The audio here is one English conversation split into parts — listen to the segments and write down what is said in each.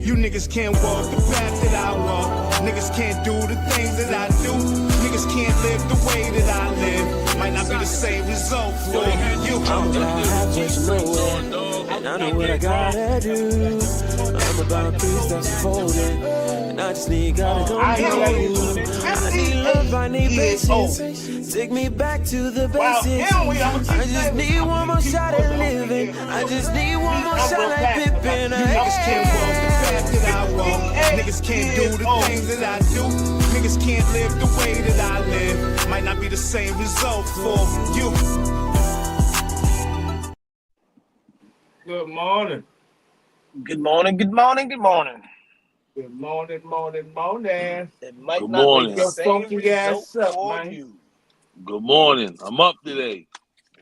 You niggas can't walk the path that I walk. Niggas can't do the things that I do. Niggas can't live the way that I live. Might not be the same result for you. I'm about halfway to nowhere, and I know what I gotta do. I'm about peace that's folding, and I just need gotta go through. I need love, I need patience. Take me back to the basics. I just need one more shot at living. I just need one more shot like Pippin. Niggas can't walk the path that I walk. Niggas can't do the things that I do. Niggas can't live the way that I live. Might not be the same result for you. Good morning. Good morning, good morning, good morning. Good morning, morning. It might Good not morning. be the same Funky ass result up, for man. you. Good morning. I'm up today.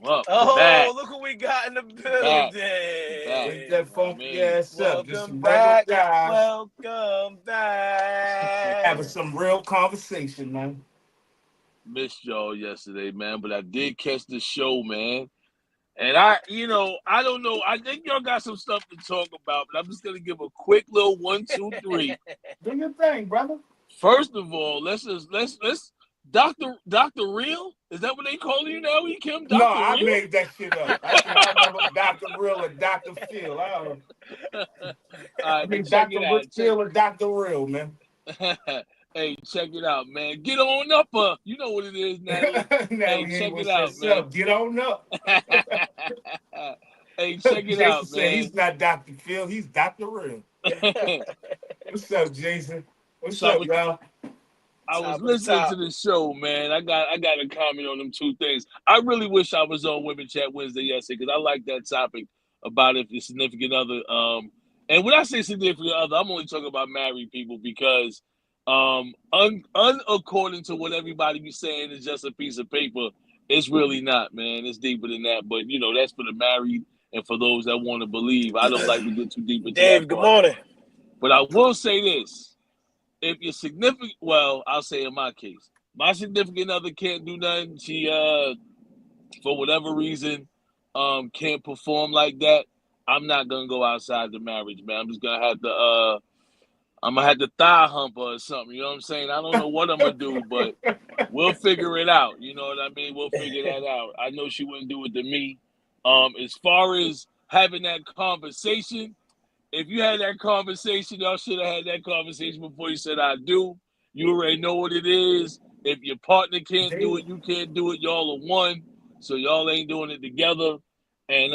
I'm up. Oh, back. look what we got in the building. Back. Wake that funky I ass up. Just Welcome some back. regular guys Welcome back. having some real conversation, man. missed y'all yesterday, man, but I did catch the show, man. And I don't know. I think y'all got some stuff to talk about, but I'm just gonna give a quick little 1, 2, 3. Do your thing, brother. First of all, let's Dr. Real? Is that what they call you now, Kim? Dr. No, Real? I made that shit up. I remember Dr. Real or Dr. Phil. I mean, Dr. Phil or Dr. Real, man. Hey, check it out, man. Get on up, you know what it is, Natalie. Hey, check it out, man. Get on up. Hey, check it Jason out, said man. he's not Dr. Phil, he's Dr. Real. What's up, Jason? What's up, y'all? I was listening to the show, man. I got a comment on them 2 things. I really wish I was on Women Chat Wednesday yesterday because I like that topic about if your significant other. And when I say significant other, I'm only talking about married people because, according to what everybody be saying, is just a piece of paper. It's really not, man. It's deeper than that. But that's for the married and for those that want to believe. I don't like to get too deep into Dave, that good part. morning. But I will say this. If you're significant, well, I'll say in my case, my significant other can't do nothing. She, for whatever reason, can't perform like that. I'm not gonna go outside the marriage, man. I'm just gonna have to, I'm gonna have to thigh hump her or something. You know what I'm saying? I don't know what I'm gonna do, but we'll figure it out. You know what I mean? We'll figure that out. I know she wouldn't do it to me. As far as having that conversation. If you had that conversation, y'all should have had that conversation before you said I do. You already know what it is. If your partner can't do it, you can't do it. Y'all are one, so y'all ain't doing it together. And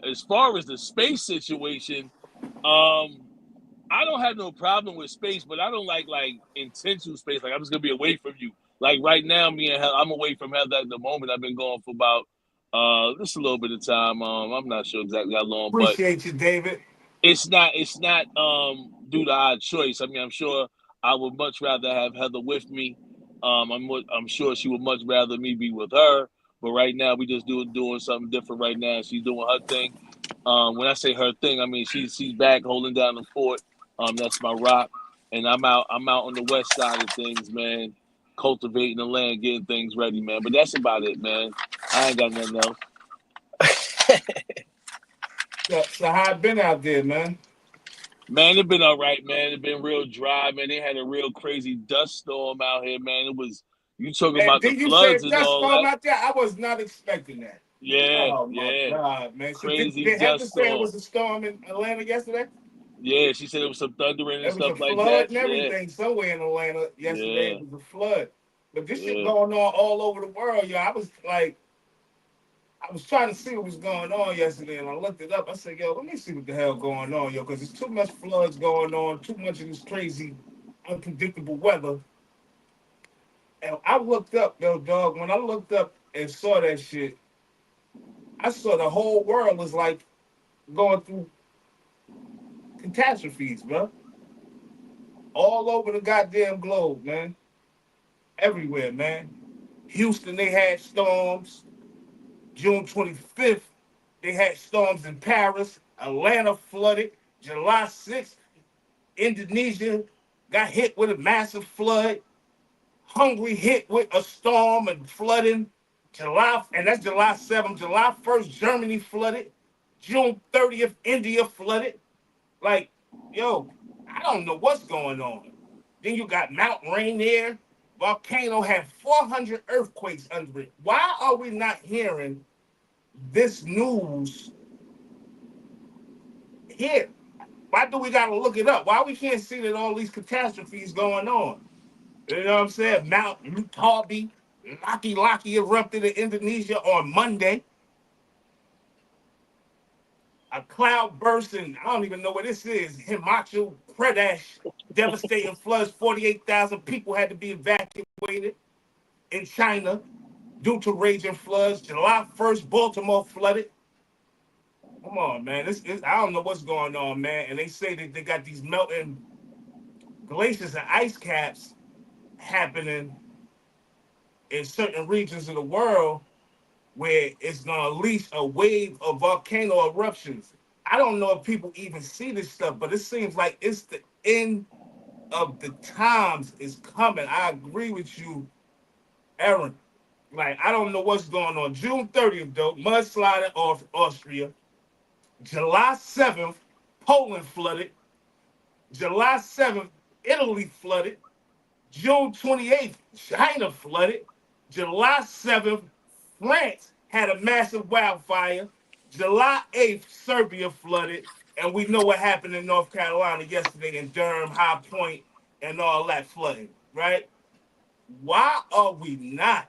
as far as the space situation, I don't have no problem with space, but I don't like intentional space. Like I'm just gonna be away from you. Like right now, me and Heather, I'm away from Heather at the moment. I've been gone for about just a little bit of time. I'm not sure exactly how long. Appreciate you, David. It's not due to our choice. I mean, I'm sure I would much rather have Heather with me. I'm sure she would much rather me be with her. But right now, we just doing something different right now. She's doing her thing. When I say her thing, I mean she's back holding down the fort. That's my rock, and I'm out on the west side of things, man, cultivating the land, getting things ready, man. But that's about it, man. I ain't got nothing else. So how it been out there, man? Man, it been all right, man. It been real dry, man. They had a real crazy dust storm out here, man. It was you talking about the floods and all that. Out there? I was not expecting that. Yeah, oh my God, man! Crazy so did dust storm. Say it was a storm in Atlanta yesterday? Yeah, she said it was some thundering and stuff like that. There was a flood and everything somewhere in Atlanta yesterday. Yeah. It was a flood, but this shit going on all over the world, yo. I was trying to see what was going on yesterday, and I looked it up. I said, yo, let me see what the hell going on, yo, because there's too much floods going on, too much of this crazy, unpredictable weather. And I looked up, yo, dog, when I looked up and saw that shit, I saw the whole world was like going through catastrophes, bro. All over the goddamn globe, man. Everywhere, man. Houston, they had storms. June 25th, they had storms in Paris. Atlanta flooded. July 6th, Indonesia got hit with a massive flood. Hungary hit with a storm and flooding. That's July 7th. July 1st, Germany flooded. June 30th, India flooded. Like, yo, I don't know what's going on. Then you got Mount Rainier. Volcano had 400 earthquakes under it. Why are we not hearing this news here? Why do we got to look it up? Why we can't see that all these catastrophes going on? You know what I'm saying? Mount Lutabi, Laki erupted in Indonesia on Monday. A cloud burst in, I don't even know what this is, Himachal Pradesh, devastating floods. 48,000 people had to be evacuated in China due to raging floods. July 1st, Baltimore flooded. Come on, man. I don't know what's going on, man. And they say that they got these melting glaciers and ice caps happening in certain regions of the world where it's going to unleash a wave of volcano eruptions. I don't know if people even see this stuff, but it seems like it's the end of the times is coming. I agree with you, Aaron. Like, I don't know what's going on. June 30th, though, mudslide off Austria. July 7th, Poland flooded. July 7th, Italy flooded. June 28th, China flooded. July 7th, France had a massive wildfire. July 8th, Serbia flooded. And we know what happened in North Carolina yesterday in Durham, High Point, and all that flooding, right? Why are we not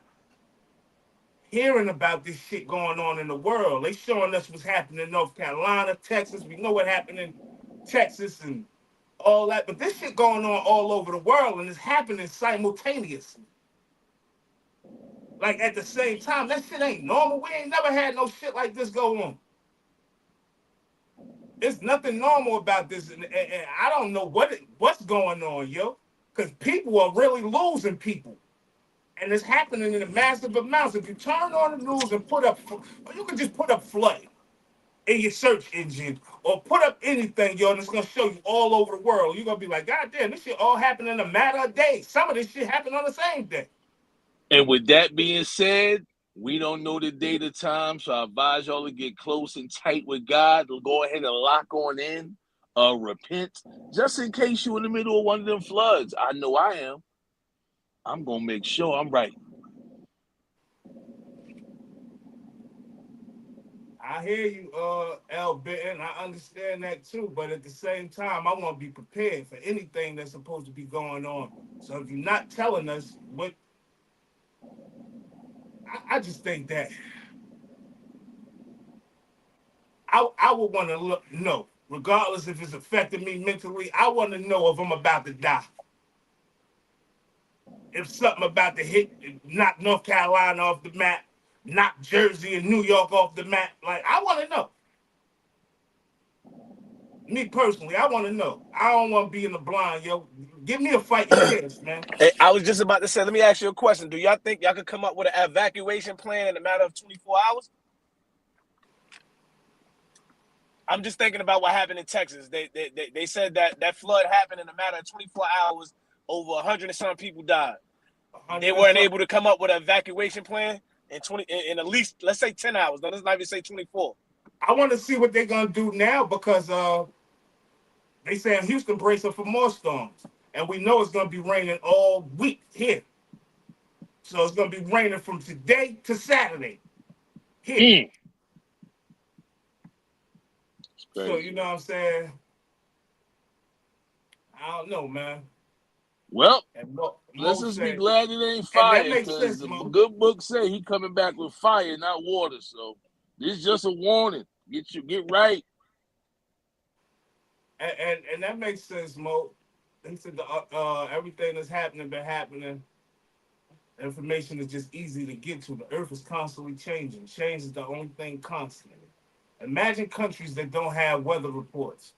hearing about this shit going on in the world? They showing us what's happening in North Carolina, Texas. We know what happened in Texas and all that. But this shit going on all over the world, and it's happening simultaneously. Like, at the same time, that shit ain't normal. We ain't never had no shit like this go on. There's nothing normal about this, and I don't know what's going on, yo. Because people are really losing people. And it's happening in massive amounts. If you turn on the news and put up, or you can just put up flood in your search engine, or put up anything, yo, and it's gonna show you all over the world. You're gonna be like, God damn, this shit all happened in a matter of days. Some of this shit happened on the same day. And with that being said, we don't know the date or time, so I advise y'all to get close and tight with God. Go ahead and lock on in, repent, just in case you're in the middle of one of them floods. I know I am. I'm gonna make sure I'm right. I hear you, L. Benton. I understand that too, but at the same time, I want to be prepared for anything that's supposed to be going on. So if you're not telling us what, I just think that I would want to know, regardless if it's affecting me mentally. I want to know if I'm about to die. If something about to hit, knock North Carolina off the map, knock Jersey and New York off the map. Like, I want to know. Me personally, I want to know. I don't want to be in the blind, yo. Give me a fighting chance, man. Hey, I was just about to say, let me ask you a question. Do y'all think y'all could come up with an evacuation plan in a matter of 24 hours? I'm just thinking about what happened in Texas. They said that flood happened in a matter of 24 hours. Over 100 and some people died. They weren't able to come up with an evacuation plan in at least, let's say, 10 hours. No, let's not even say 24. I want to see what they're gonna do now because they say Houston bracing for more storms, and we know it's gonna be raining all week here. So it's gonna be raining from today to Saturday here. So you know what I'm saying? I don't know, man. Well, Mo let's just be said, glad it ain't and fire, that makes because sense, the Mo. good book say he coming back with fire, not water. So this is just a warning. Get right. And that makes sense, Mo. He said everything that's happening been happening. Information is just easy to get to. The earth is constantly changing. Change is the only thing constant. Imagine countries that don't have weather reports.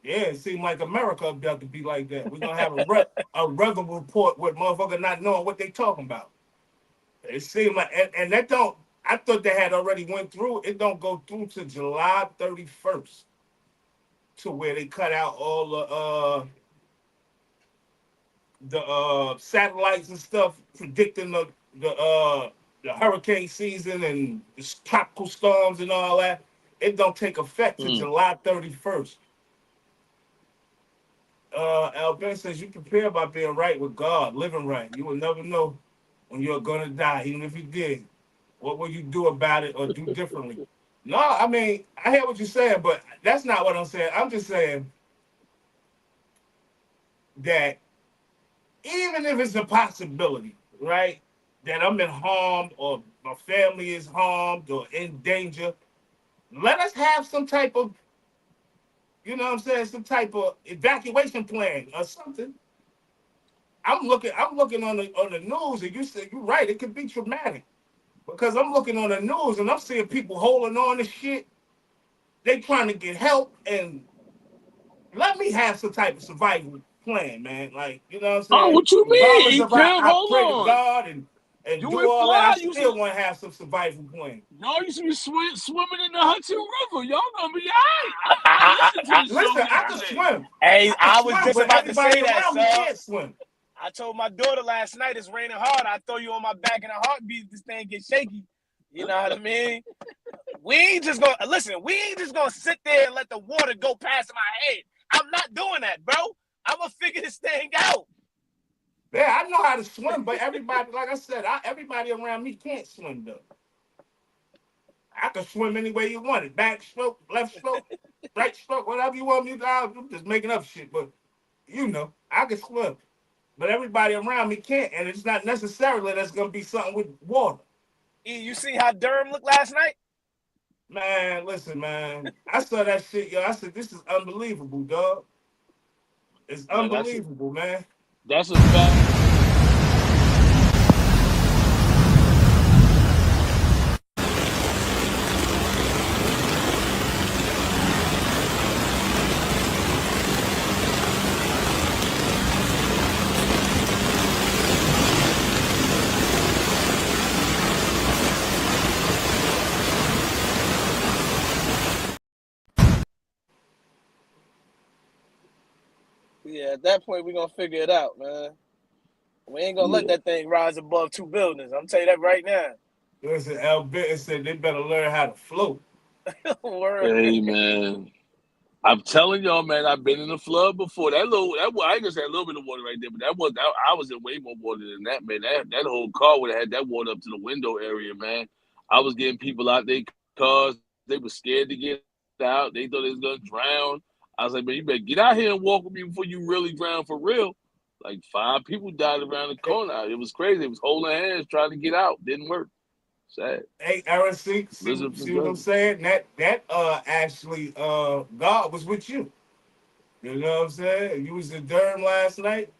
Yeah, it seems like America about to be like that. We're gonna have a weather report with motherfuckers not knowing what they talking about. It seemed like, and that don't. I thought they had already went through. It don't go through to July 31st, to where they cut out all the satellites and stuff predicting the hurricane season and the tropical storms and all that. It don't take effect to July 31st. Albert says you prepare by being right with God, living right. You will never know when you're gonna die, even if you did. What will you do about it or do differently? No, I mean, I hear what you're saying, but that's not what I'm saying. I'm just saying that even if it's a possibility, right, that I'm in harm or my family is harmed or in danger, let us have some type of, you know what I'm saying, some type of evacuation plan or something. I'm looking on the news, and you said you're right, it could be traumatic. Because I'm looking on the news and I'm seeing people holding on to shit. They trying to get help, and let me have some type of survival plan, man. Like, you know what I'm Oh, saying? what you Regardless mean, of how E-Pimp? I Hold pray to on. God and You do in all that, I Florida? still want to have some survival plan. Y'all used to be swimming in the Hudson River. Y'all gonna be all right. I listened to the show Listen, I can yesterday. swim. Hey, I can I was swim, just but about to everybody say that, around me sir. can't swim. I told my daughter last night it's raining hard. I throw you on my back in a heartbeat if this thing get shaky. You know what I mean? We ain't just gonna listen. We ain't just gonna sit there and let the water go past my head. I'm not doing that, bro. I'm gonna figure this thing out. Yeah, I know how to swim, but everybody, like I said, everybody around me can't swim though. I can swim any way you want it. Back stroke, left stroke, right stroke, whatever you want me to do. I'm just making up shit, but you know, I can swim. But everybody around me can't, and it's not necessarily that's gonna be something with water. E, you see how Durham looked last night? Man, listen, man. I saw that shit, yo. I said, this is unbelievable, dog. It's Yeah, unbelievable, man. that's a fact. Yeah, at that point we're gonna figure it out, man. We ain't gonna let Yeah. that thing rise above 2 buildings. I'm telling you that right now. Listen, Al Benton said they better learn how to float. Word. Hey, man. I'm telling y'all, man, I've been in the flood before. I just had a little bit of water right there, but I was in way more water than that, man. That whole car would have had that water up to the window area, man. I was getting people out their cars. They were scared to get out. They thought they was gonna drown. I was like, man, you better get out here and walk with me before you really drown for real. Like 5 people died around the corner. It was crazy. It was holding hands trying to get out. Didn't work. Sad. Hey, Aaron, Blizzard for see what I'm blizzard. saying? That actually God was with you. You know what I'm saying? You was in Durham last night.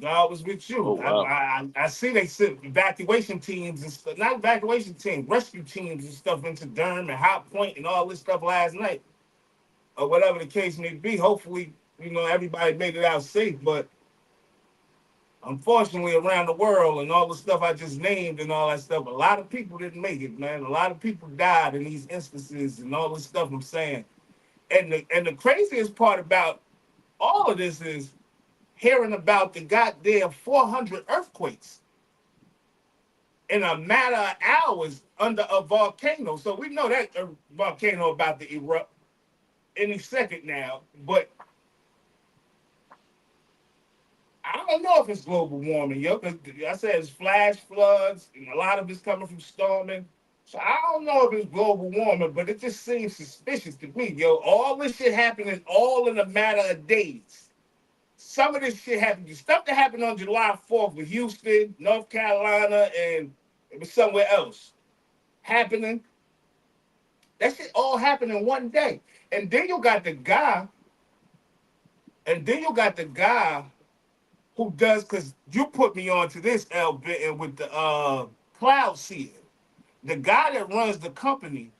God was with Oh you. wow. I see they sent evacuation teams and stuff, not evacuation teams, rescue teams and stuff into Durham and Hot Point and all this stuff last night, or whatever the case may be. Hopefully, you know, everybody made it out safe. But unfortunately, around the world and all the stuff I just named and all that stuff, a lot of people didn't make it, man. A lot of people died in these instances and all this stuff I'm saying. And the craziest part about all of this is hearing about the goddamn 400 earthquakes in a matter of hours under a volcano. So we know that volcano about to erupt any second now. But I don't know if it's global warming, yo. Cause I said it's flash floods, and a lot of it's coming from storming. So I don't know if it's global warming, but it just seems suspicious to me, yo. All this shit happening all in a matter of days. Some of this shit happened. The stuff that happened on July 4th with Houston, North Carolina, and it was somewhere else happening. That shit all happened in one day. And then you got the guy, and then you got the guy who does, because you put me on to this, L. Benton, with the cloud seeding. The guy that runs the company,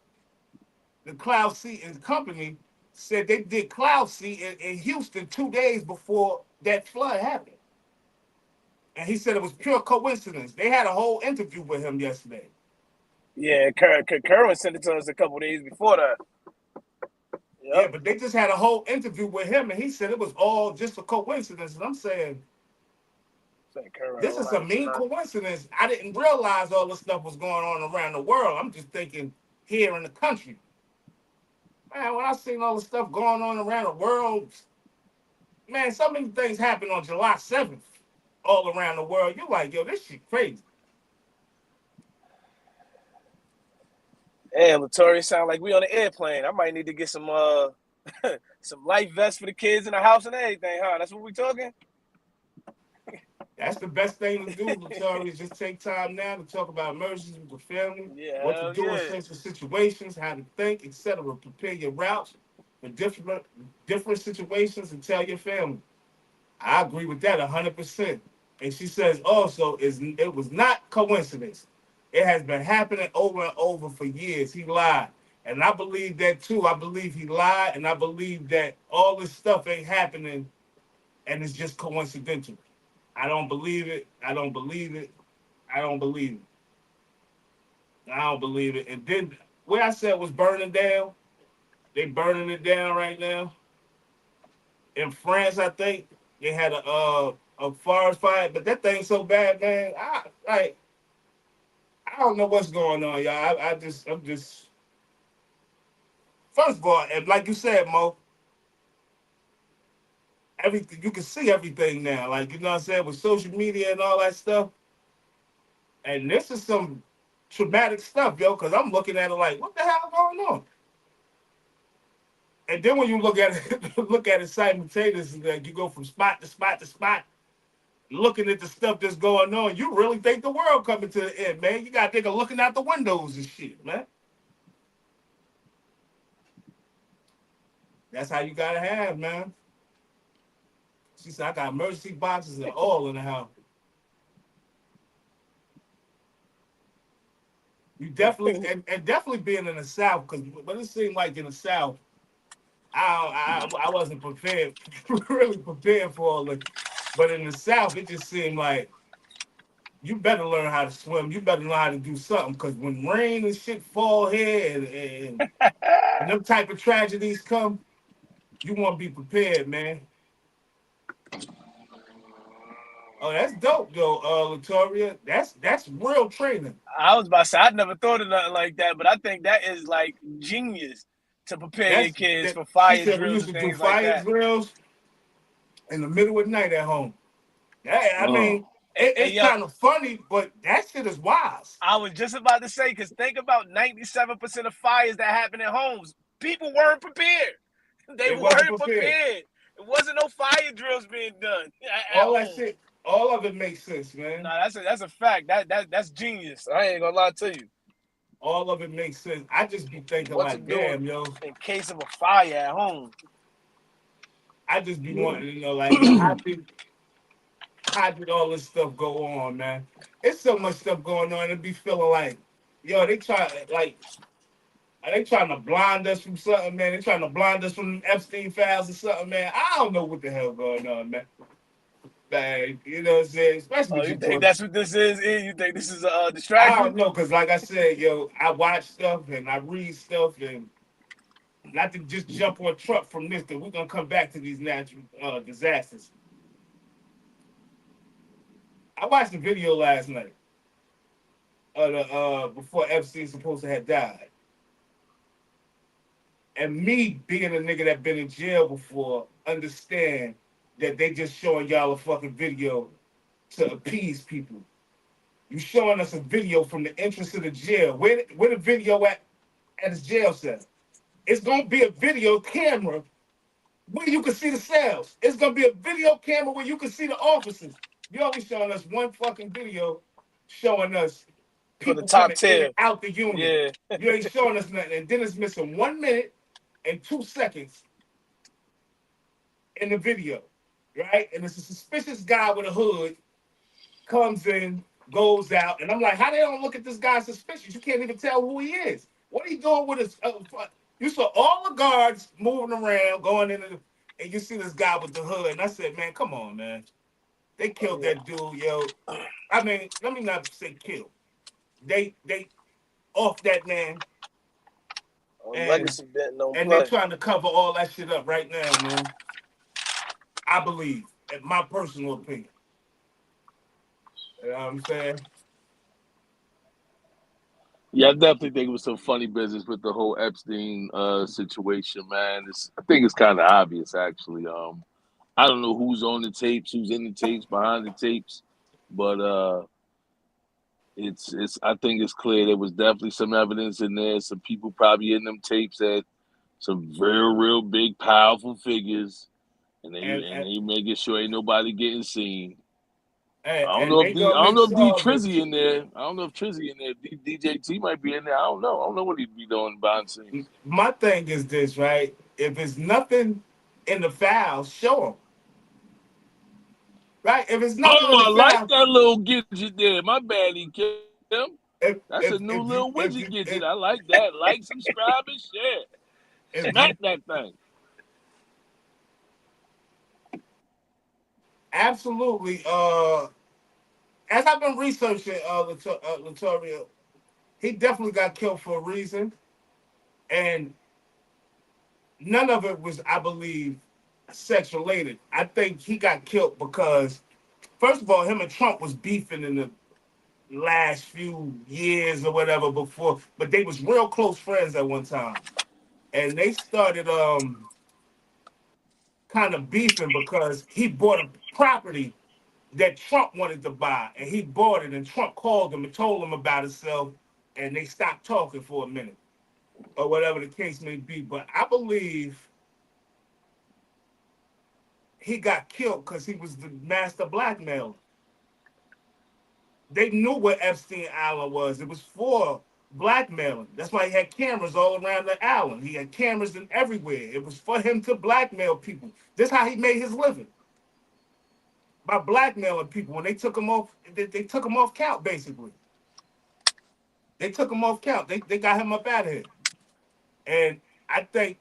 the cloud seeding company, said they did cloud seeding in Houston 2 days before that flood happened. And he said it was pure coincidence. They had a whole interview with him yesterday. Yeah, Kerwin sent it to us a couple days before that. Yeah, Yep. but they just had a whole interview with him, and he said it was all just a coincidence. And I'm saying, Sent Kerwin this all is a night mean tonight. coincidence. I didn't realize all the stuff was going on around the world. I'm just thinking here in the country. Man, when I seen all the stuff going on around the world, man, so many things happen on July 7th all around the world. You're like, yo, this shit crazy. Damn, Latoria, sound like we on an airplane. I might need to get some some life vests for the kids in the house and everything, huh? That's what we talking? That's the best thing to do, Latoria, is just take time now to talk about emergencies with the family, Yeah, what to hell do in yeah. sensitive situations, how to think, etc. Prepare your routes for different situations and tell your family. I agree with that 100%. And she says also, it was not coincidence. It has been happening over and over for years. He lied. And I believe that too. I believe he lied, and I believe that all this stuff ain't happening and it's just coincidental. I don't believe it. I don't believe it. I don't believe it. I don't believe it. And then where I said was burning down, they burning it down right now. In France, I think they had a forest fire, but that thing's so bad, man. I don't know what's going on, y'all. I'm just first of all, and like you said, Mo, everything you can see everything now. Like you know what I'm saying, with social media and all that stuff. And this is some traumatic stuff, yo, because I'm looking at it like, what the hell going on? And then when you look at it, look at it simultaneously, like you go from spot to spot to spot, looking at the stuff that's going on, you really think the world coming to the end, man. You got to think of looking out the windows and shit, man. That's how you gotta have, man. She said, I got emergency boxes and all in the house. You definitely and definitely being in the South, because but it seemed like in the South, I wasn't prepared, really prepared for all it. But in the South, it just seemed like you better learn how to swim. You better know how to do something, because when rain and shit fall here and them type of tragedies come, you want to be prepared, man. Oh, that's dope, though, Latoria. That's real training. I was about to say I'd never thought of nothing like that, but I think that is like genius to prepare your That's kids that. for She fire said we drills used and to do things like fire that. drills in the middle of the night at home. I Oh, mean, Hey, it's yo, kind of funny, but that shit is wise. I was just about to say, because think about 97% of fires that happen in homes. People weren't prepared. They They wasn't weren't prepared. prepared. It wasn't no fire drills being done at All that home. shit, all of it makes sense, man. Nah, that's a fact. That's genius. I ain't gonna lie to you. All of it makes sense. I just be thinking What to like, do damn, yo. in case of a fire at home. I just be yeah. wanting to know, like, yo, how did all this stuff go on, man? It's so much stuff going on. It be feeling like, yo, are they trying to blind us from something, man? They trying to blind us from Epstein files or something, man. I don't know what the hell going on, man. Like, you know what I'm saying? Especially Oh, with you your think daughter. that's what this is? You think this is a I don't distraction? know, because like I said, yo, I watch stuff and I read stuff, and not to just jump on truck from this, because we're going to come back to these natural disasters. I watched the video last night of the before Epstein supposed to have died. And me being a nigga that been in jail before, understand that they just showing y'all a fucking video to appease people. You showing us a video from the entrance of the jail. Where the video at his jail cell? It's gonna be a video camera where you can see the cells. It's gonna be a video camera where you can see the officers. You always showing us one fucking video showing us For the people top coming in and tier. out the unit. Yeah. You ain't showing us nothing. And then it's missing 1 minute and 2 seconds in the video, right? And it's a suspicious guy with a hood comes in, goes out, and I'm like, how they don't look at this guy suspicious? You can't even tell who he is. What are you doing with his? You saw all the guards moving around, going in, and you see this guy with the hood. And I said, man, come on, man. They killed that dude, yo. I mean, let me not say kill. They off that man, and Legacy bent don't and they're play. trying to cover all that shit up right now, man. I believe, in my personal opinion. You know what I'm saying? Yeah, I definitely think it was some funny business with the whole Epstein situation, man. I think it's kind of obvious, actually. I don't know who's on the tapes, who's in the tapes, behind the tapes, but it's. I think it's clear there was definitely some evidence in there. Some people probably in them tapes that some real big powerful figures, and and they making sure ain't nobody getting seen. and, I don't and know they if I gonna don't make know if D sure Trizzy in there. I don't know if Trizzy in there. DJ T might be in there. I don't know. I don't know what he'd be doing behind the scenes. my thing is this, right? If it's nothing in the files, show them. Right? If it's nothing in Oh, the I like file, that little gadget there. My bad, Kim. if That's a if new if you little if widget you gadget. I like that. Like, subscribe, and share. if Smack you that thing. absolutely as I've been researching Latoria, he definitely got killed for a reason, and none of it was, I believe, sex related. I think he got killed because, first of all, him and Trump was beefing in the last few years or whatever before, but they was real close friends at one time, and they started kind of beefing because he bought a property that Trump wanted to buy, and he bought it, and Trump called him and told him about himself, and they stopped talking for a minute, or whatever the case may be. But I believe he got killed because he was the master blackmailer. They knew what Epstein Island was. It was for blackmailing. That's why he had cameras all around the island. He had cameras in everywhere. It was for him to blackmail people. This is how he made his living, by blackmailing people. When they took him off, they took him off count basically. They took him off count. They got him up out of here. And I think,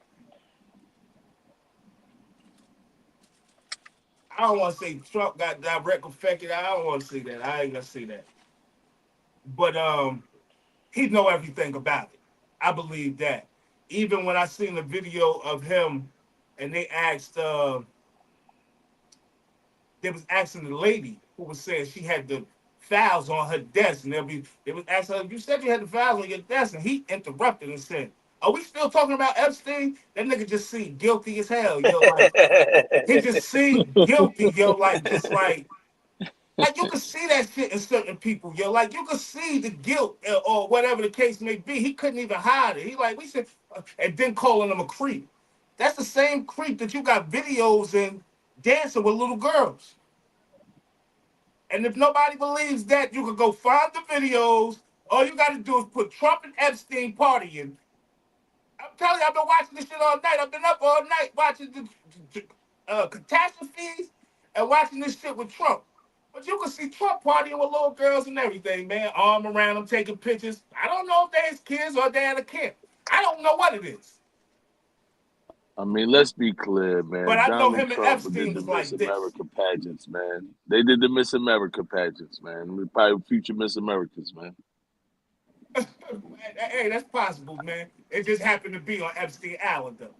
I don't want to say Trump got direct affected. I don't want to say that. I ain't gonna say that. But he know everything about it. I believe that. Even when I seen the video of him, and they was asking the lady who was saying she had the files on her desk, and they was asking her, "You said you had the files on your desk," and he interrupted and said, "Are we still talking about Epstein?" That nigga just seemed guilty as hell, yo. Like, he just seemed guilty, yo. Like, just like you could see that shit in certain people, yo. Like, you could see the guilt, or whatever the case may be. He couldn't even hide it. He like, we said, and then calling him a creep. That's the same creep that you got videos in dancing with little girls. And if nobody believes that, you could go find the videos. All you got to do is put Trump and Epstein partying. I'm telling you, I've been watching this shit all night. I've been up all night watching the catastrophes and watching this shit with Trump. But you can see Trump partying with little girls and everything, man. Arm around them, taking pictures. I don't know if they're his kids or they're at a camp. I don't know what it is. I mean, let's be clear, But man. I know Donald him and Trump did Epstein the was Miss like this. America pageants, man. They did the Miss America pageants, man. We probably future Miss Americas, man. Hey, that's possible, man. It just happened to be on Epstein Island, though.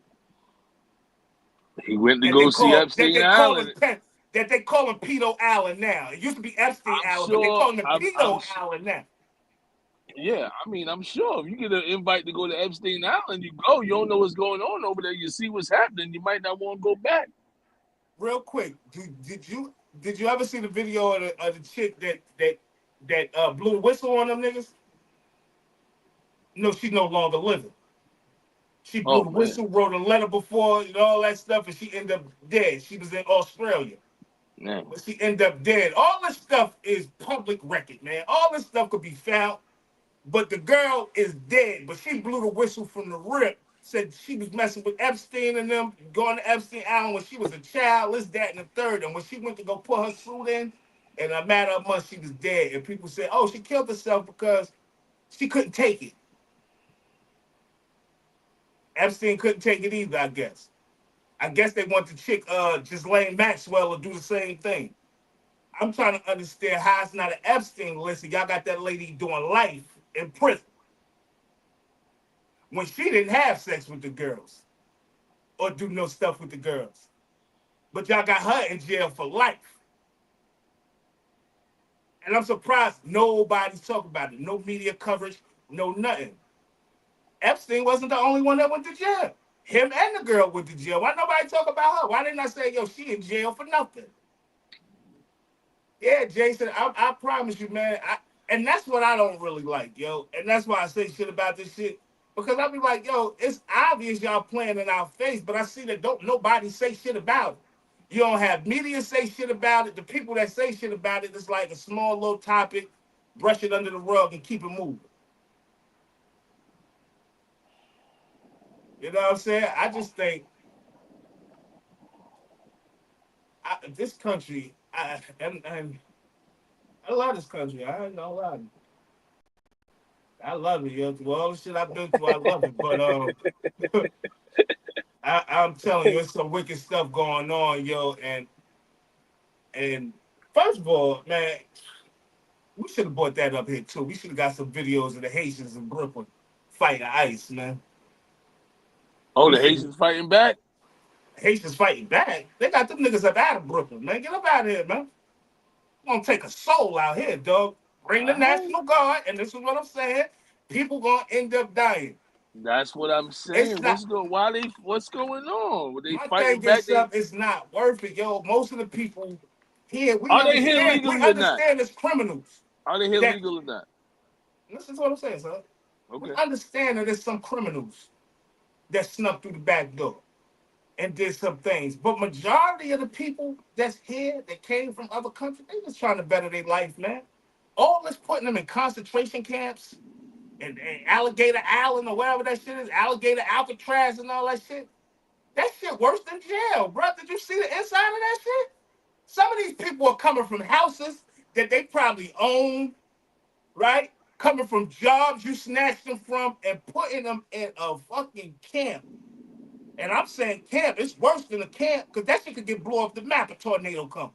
He went to That go they see call that Epstein they call him Island. that they call him Pedo Allen now. It used to be Epstein I'm Allen, but they sure. call him I'm Pedo Allen now. Yeah, I mean, I'm sure if you get an invite to go to Epstein Island, you go. You don't know what's going on over there. You see what's happening. You might not want to go back. Real quick, did you ever see the video of the chick that blew the whistle on them niggas? No, she's no longer living. She blew Oh the man, whistle, wrote a letter before, and all that stuff, and she ended up dead. She was in Australia, man. but she ended up dead. All this stuff is public record, man. All this stuff could be found. But the girl is dead. But she blew the whistle from the rip. Said she was messing with Epstein and them, going to Epstein Island when she was a child, this, that, and the third. And when she went to go put her suit in a matter of months, she was dead. And people said, oh, she killed herself because she couldn't take it. Epstein couldn't take it either, I guess. I guess they want the chick, Ghislaine Maxwell, to do the same thing. I'm trying to understand how it's not an Epstein list and y'all got that lady doing life in prison when she didn't have sex with the girls or do no stuff with the girls. But y'all got her in jail for life. And I'm surprised nobody's talking about it. No media coverage, no nothing. Epstein wasn't the only one that went to jail. Him and the girl went to jail. Why nobody talk about her? Why didn't I say, yo, she in jail for nothing? Yeah, Jason, I promise you, man. And that's what I don't really like, yo. And that's why I say shit about this shit. Because I be like, yo, it's obvious y'all playing in our face, but I see that don't nobody say shit about it. You don't have media say shit about it. The people that say shit about it, it's like a small little topic, brush it under the rug and keep it moving. You know what I'm saying? I just think this country, and I love this country. I ain't gonna lie. I love it, yo. Through all the shit I've been through, I love it. But I'm telling you, it's some wicked stuff going on, yo. And first of all, man, we should have brought that up here too. We should have got some videos of the Haitians in Brooklyn fighting ICE, man. Oh, the Haitians fighting back? Haitians fighting back. They got them niggas up out of Brooklyn, man. Get up out of here, man. We're gonna take a soul out here, dog. Bring the National Guard, and this is what I'm saying. People gonna end up dying. That's what I'm saying. It's not. What's going on? Were they My fighting thing is, back? it's not worth it, yo. Most of the people here, Are they here legally we or not? understand as criminals. Are they here that, legal or not? Listen to what I'm saying, son. Okay. We understand that there's some criminals that snuck through the back door and did some things. But majority of the people that's here that came from other countries, they just trying to better their life, man. All this putting them in concentration camps and Alligator Island or whatever that shit is, Alligator Alcatraz and all that shit. That shit worse than jail, bro. Did you see the inside of that shit? Some of these people are coming from houses that they probably own, right? Coming from jobs you snatched them from and putting them in a fucking camp. And I'm saying camp, it's worse than a camp because that shit could get blown off the map, a tornado come.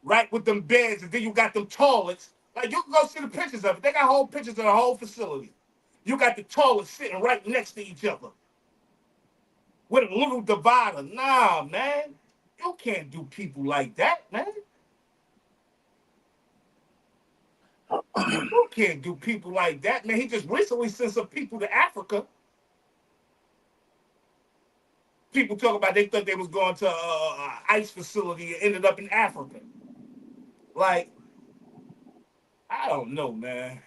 Right? With them beds, and then you got them toilets. Like, you can go see the pictures of it. They got whole pictures of the whole facility. You got the toilets sitting right next to each other with a little divider. Nah, man. You can't do people like that, man. You can't do people like that, man. He just recently sent some people to Africa. People talk about they thought they was going to an ICE facility and ended up in Africa. Like, I don't know, man.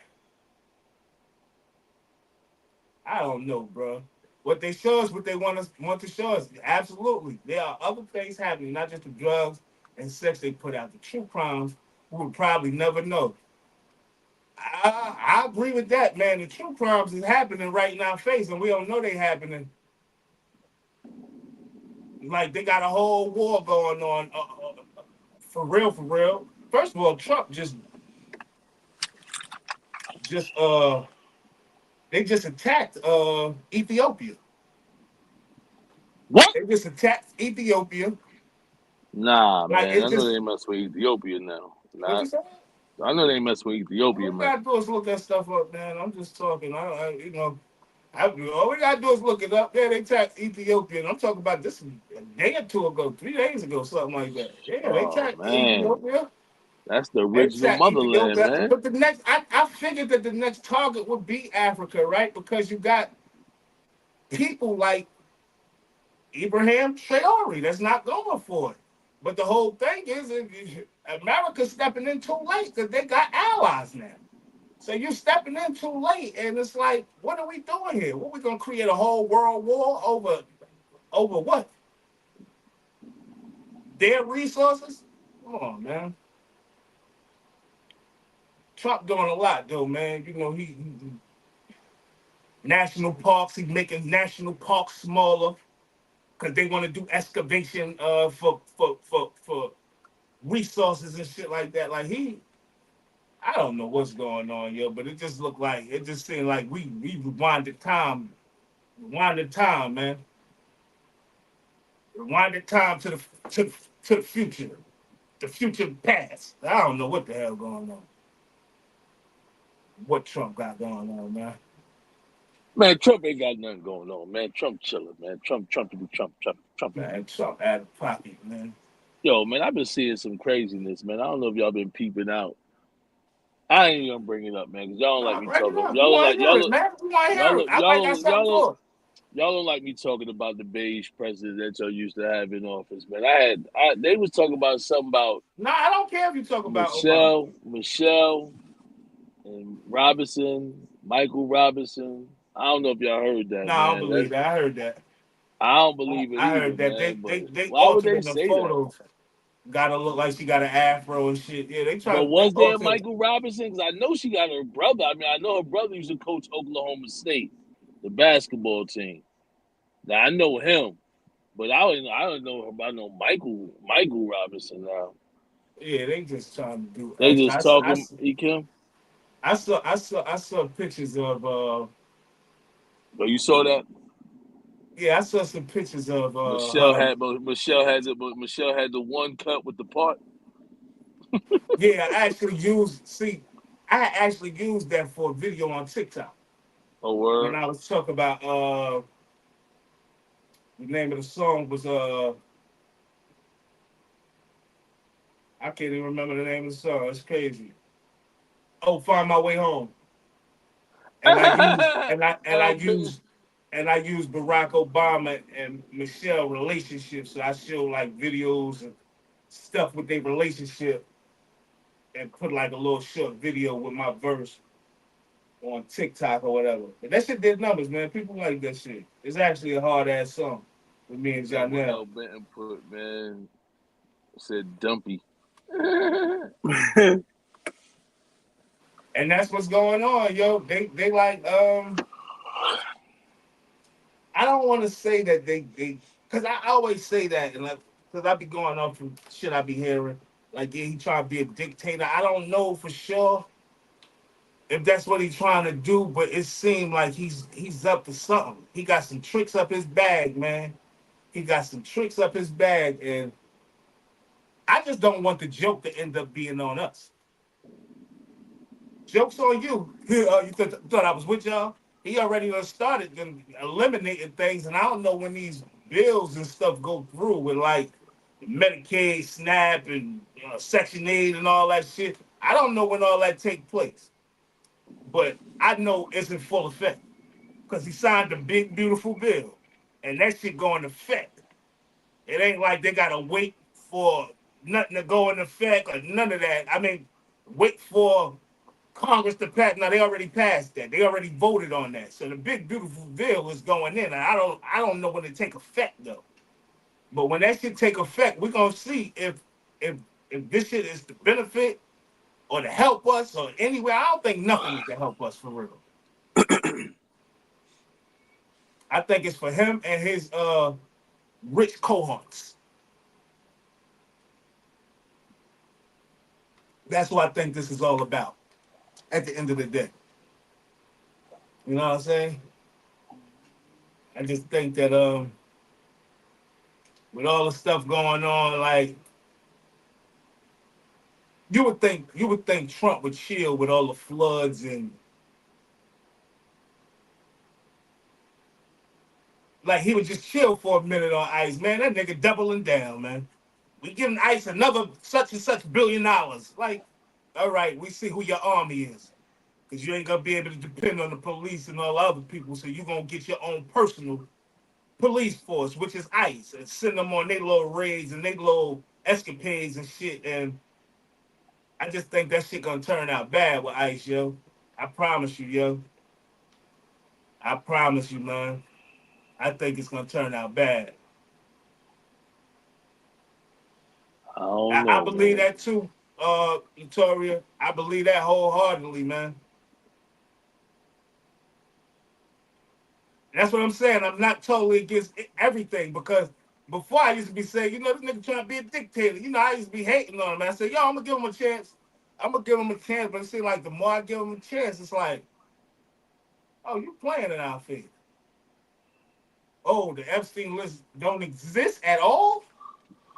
I don't know, bro. What they show us, what they want to show us, absolutely. There are other things happening, not just the drugs and sex they put out. The true crimes, we would probably never know. I agree with that, man. The true crimes is happening right in our face, and we don't know they happening. Like, they got a whole war going on, for real, for real. First of all, Trump they just attacked Ethiopia. What? They just attacked Ethiopia. Nah, Like, man. I know they mess with Ethiopia now. What you say? I know they mess with Ethiopia, All we man. gotta do is look that stuff up, man. I'm just talking. All we gotta do is look it up. Yeah, they attacked Ethiopia. And I'm talking about this a day or two ago, 3 days ago, something like that. Yeah, they attacked Ethiopia. That's the They original attacked motherland, Ethiopia. man. But the next, I figured that the next target would be Africa, right? Because you got people like Ibrahim Traore that's not going for it. But the whole thing is America's stepping in too late because they got allies now. So you're stepping in too late, and it's like, what are we doing here? What, we gonna create a whole world war over what? Their resources? Come on, man. Trump doing a lot though, man. You know, he national parks, he's making national parks smaller because they want to do excavation for resources and shit like that. Like, I don't know what's going on, yo, but it just seemed like we rewinded time, man. Rewinded time to the future, the future past. I don't know what the hell going on. What Trump got going on, man? Man, Trump ain't got nothing going on, man. Trump chilling, man. Trump to be Trump. Man, Trump out of pocket, man. Yo, man, I've been seeing some craziness, man. I don't know if y'all been peeping out. I ain't even gonna bring it up, man, because y'all don't like me talking. You want to hear it, man? You want to hear it? I might got something for it. Y'all don't like me talking about the beige president that y'all used to have in office, man. They was talking about something about Nah, I don't care if you talk about Obama. Michelle, and Robinson, Michael Robinson. I don't know if y'all heard that, Nah, I don't man. believe that. I heard that. I don't believe it I either, heard that man. But they why would altered they in the say that? photos. Gotta look like she got an afro and shit. Yeah, But they was there altered. Michael Robinson? Because I know she got her brother. I mean, I know her brother used to coach Oklahoma State, the basketball team. Now I know him, but I don't know about no Michael Robinson now. Yeah, they just trying to do They extra. just talking Kim. I saw pictures of But you saw that yeah, I saw some pictures of her. but Michelle had the one cut with the part. Yeah, I actually used that for a video on TikTok Oh when word. I was talking about the name of the song was I can't even remember the name of the song. It's crazy. Oh, Find My Way Home. And I used LP. and I used Barack Obama and Michelle relationship. So I showed like videos and stuff with their relationship and put like a little short video with my verse on TikTok or whatever. But that shit did numbers, man. People like that shit. It's actually a hard ass song with me and That what Janelle. El Benton put, man. Said dumpy. And that's what's going on, yo. They like I don't want to say that they because I always say that and like because I be going off from shit I be hearing. Like yeah, he trying to be a dictator. I don't know for sure if that's what he's trying to do, but it seemed like he's up to something. He got some tricks up his bag, man. He got some tricks up his bag, and I just don't want the joke to end up being on us. Joke's on you. You thought I was with y'all? He already done started eliminating things, and I don't know when these bills and stuff go through with like Medicaid, SNAP, and Section 8 and all that shit. I don't know when all that take place, but I know it's in full effect because he signed the big beautiful bill, and that shit go in effect. It ain't like they gotta wait for nothing to go in effect or none of that. I mean, wait for Congress to pass. Now they already passed that. They already voted on that. So the big beautiful bill is going in. And I don't know when it take effect though. But when that shit take effect, we're gonna see if if this shit is to benefit or to help us or anywhere. I don't think nothing is to help us for real. I think it's for him and his rich cohorts. That's what I think this is all about at the end of the day. You know what I'm saying? I just think that with all the stuff going on, like you would think Trump would chill with all the floods and like he would just chill for a minute on ICE, man. That nigga doubling down, man. We giving ICE another such and such $1 billion. Like, all right, we see who your army is. Cause you ain't gonna be able to depend on the police and all other people, so you gonna get your own personal police force, which is ICE, and send them on their little raids and their little escapades and shit. And I just think that shit gonna turn out bad with ICE, yo. I promise you, yo. I promise you, man. I think it's gonna turn out bad. I don't I know, believe man. that too, Victoria. I believe that wholeheartedly, man. That's what I'm saying. I'm not totally against everything because before I used to be saying, this nigga trying to be a dictator. I used to be hating on him. I said, yo, I'm gonna give him a chance. I'm gonna give him a chance. But it seems like the more I give him a chance, it's like, oh, you playing in our face. Oh, the Epstein list don't exist at all?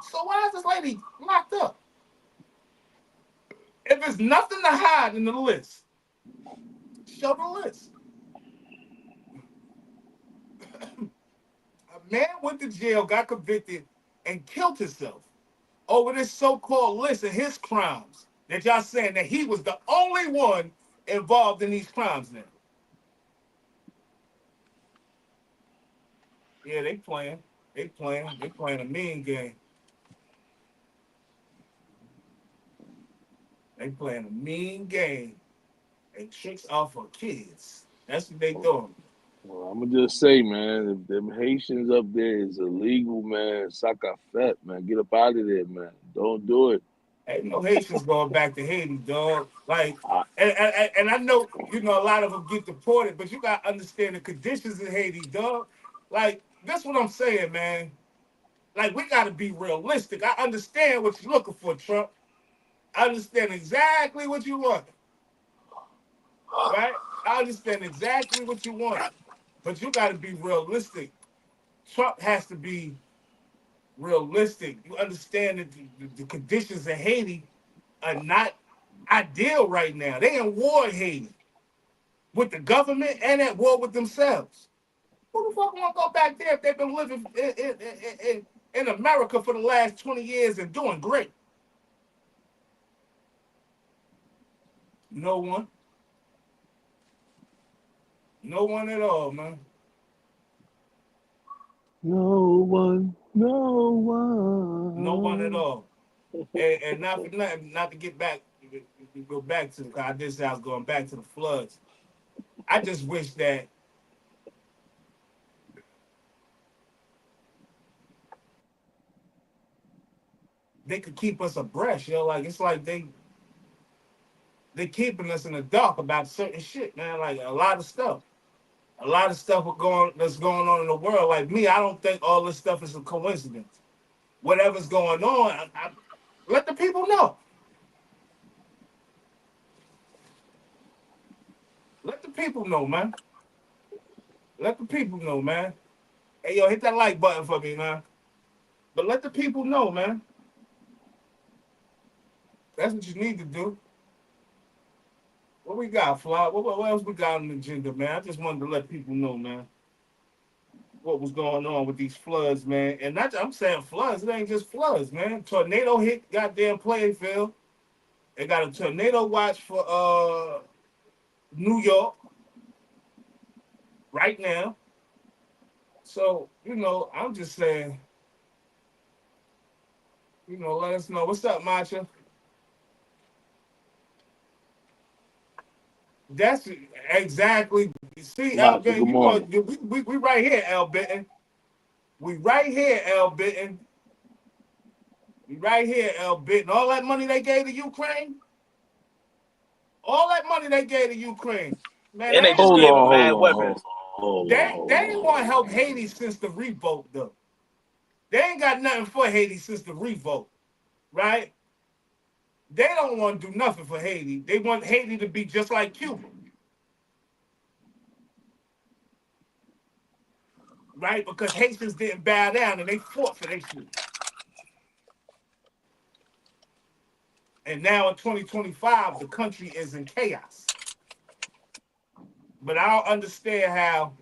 So why is this lady locked up? If there's nothing to hide in the list, show the list. A man went to jail, got convicted, and killed himself over this so-called list of his crimes that y'all saying that he was the only one involved in these crimes now. Yeah, they playing. They playing. They playing a mean game. They playing a mean game. And tricks off of kids. That's what they doing. Well, I'm gonna just say, man, if them Haitians up there is illegal, man, saka fat, man, get up out of there, man. Don't do it. Ain't no Haitians going back to Haiti, dog. Like, I, and I know, a lot of them get deported, but you got to understand the conditions in Haiti, dog. Like, that's what I'm saying, man. Like, we got to be realistic. I understand what you're looking for, Trump. I understand exactly what you want, right? I understand exactly what you want, but you got to be realistic. Trump has to be realistic. You understand that the conditions in Haiti are not ideal right now. They in war in Haiti with the government and at war with themselves. Who the fuck want to go back there if they've been living in America for the last 20 years and doing great? No one. No one at all, man. no one, no No one at one. all. And not for nothing, not to get back, go back to, I did say I was going back to the floods. I just wish that they could keep us abreast, yo. Like, it's like they keeping us in the dark about certain shit, man. Like, a lot of stuff. A lot of stuff that's going on in the world. Like me, I don't think all this stuff is a coincidence. Whatever's going on, let the people know. Let the people know, man. Let the people know, man. Hey, yo, hit that like button for me, man. But let the people know, man. That's what you need to do. What we got, Fly? What else we got on the agenda, man? I just wanted to let people know, man, what was going on with these floods, man. And not, I'm saying floods, it ain't just floods, man. Tornado hit goddamn Plainfield. They got a tornado watch for New York right now. So, I'm just saying, let us know. What's up, Macha? That's exactly. See, Al Master, good Benton, morning. we right here, Al Benton. We right here, Al Benton. We right here, Al Benton. All that money they gave to Ukraine, all that money they gave to Ukraine, man, And they they just ain't Hold gave want them on, mad hold on, hold weapons. on, hold on, they hold ain't on, want to hold help on. Haiti since the revolt, though. They ain't got nothing for Haiti since the revolt, right? They don't want to do nothing for Haiti. They want Haiti to be just like Cuba, right? Because Haitians didn't bow down and they fought for their shit. And now in 2025, the country is in chaos. But I don't understand how.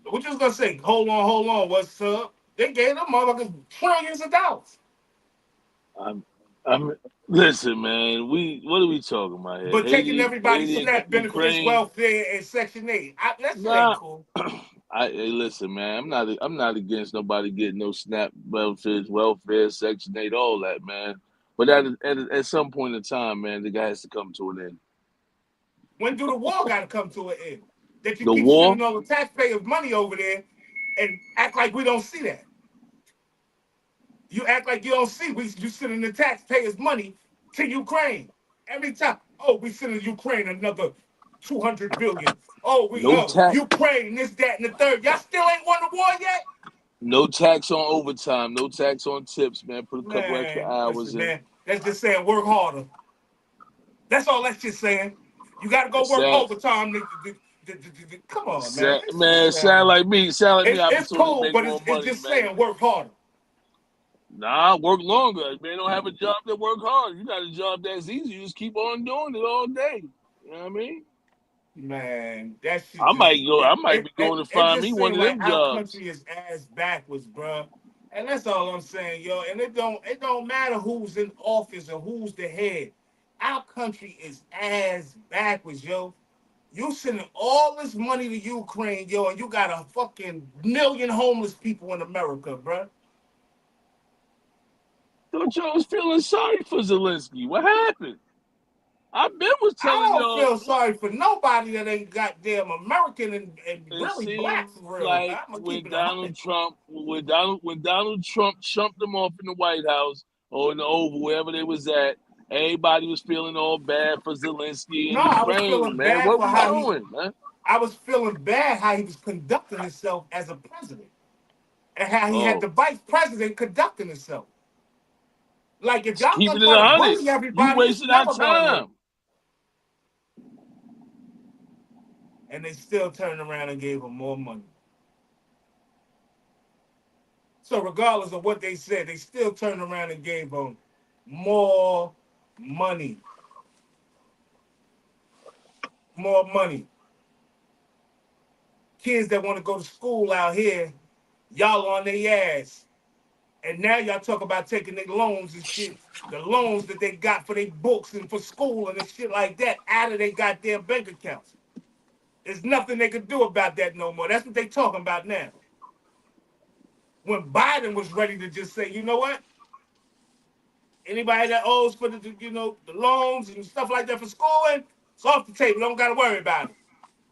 What you was gonna say? Hold on. What's up? They gave them motherfuckers trillions of dollars. I'm, I'm. Listen, man. What are we talking about here? But taking everybody's Haiti, and SNAP benefits, Ukraine. welfare, and Section 8. That shit ain't Nah. cool. Hey, listen, man. I'm not against nobody getting no SNAP benefits, welfare, Section 8, all that, man. But at some point in time, man, the guy has to come to an end. When do the war got to come to an end? That you The keep war, sending all the taxpayers' money over there and act like we don't see that. You act like you don't see you sending the taxpayers' money to Ukraine every time. Oh, we sending Ukraine another 200 billion. Oh, no tax, Ukraine, this, that, and the third. Y'all still ain't won the war yet? no tax on overtime, no tax on tips, man. Put a couple extra Man, hours listen, in. man. That's just saying work harder. That's all that's just saying. You got to go work Sad, overtime. Come on, man. sad, man. Sound like me. Sound like me. It's Opportunity to cool, make but more it's money, just man. saying work harder. Nah, work longer. Man, don't have a job that work hard. You got a job that's easy. You just keep on doing it all day. You know what I mean? Man, that shit I just might go. I might be going to it find me just one seems of like them our jobs. country is ass backwards, bro. And that's all I'm saying, yo. And it don't matter who's in office or who's the head. Our country is ass backwards, yo. You sending all this money to Ukraine, yo, and you got a fucking million homeless people in America, bruh. Thought y'all was feeling sorry for Zelensky. What happened? I been was I telling don't y'all. feel sorry for nobody that ain't goddamn American and It really black seemed for real. like I'm gonna keep when it 100. Donald Trump chumped them off in the White House or in the Oval, wherever they was at, everybody was feeling all bad for Zelensky No, and I was Ukraine. feeling Man, bad what for we how he. doing, man? I was feeling bad how he was conducting himself as a president, and how he had Oh, the vice president conducting himself. Like if just y'all keep gonna it in try a to hundred. bully You everybody, it's wasting our never gonna work. time. And they still turned around and gave him more money. So regardless of what they said, they still turned around and gave him more money. More money. Kids that want to go to school out here, y'all on their ass. And now y'all talk about taking their loans and shit. The loans that they got for their books and for school and shit like that out of their goddamn bank accounts. There's nothing they could do about that no more. That's what they talking about now. When Biden was ready to just say, you know what? Anybody that owes for the loans and stuff like that for schooling, it's off the table. Don't gotta worry about it.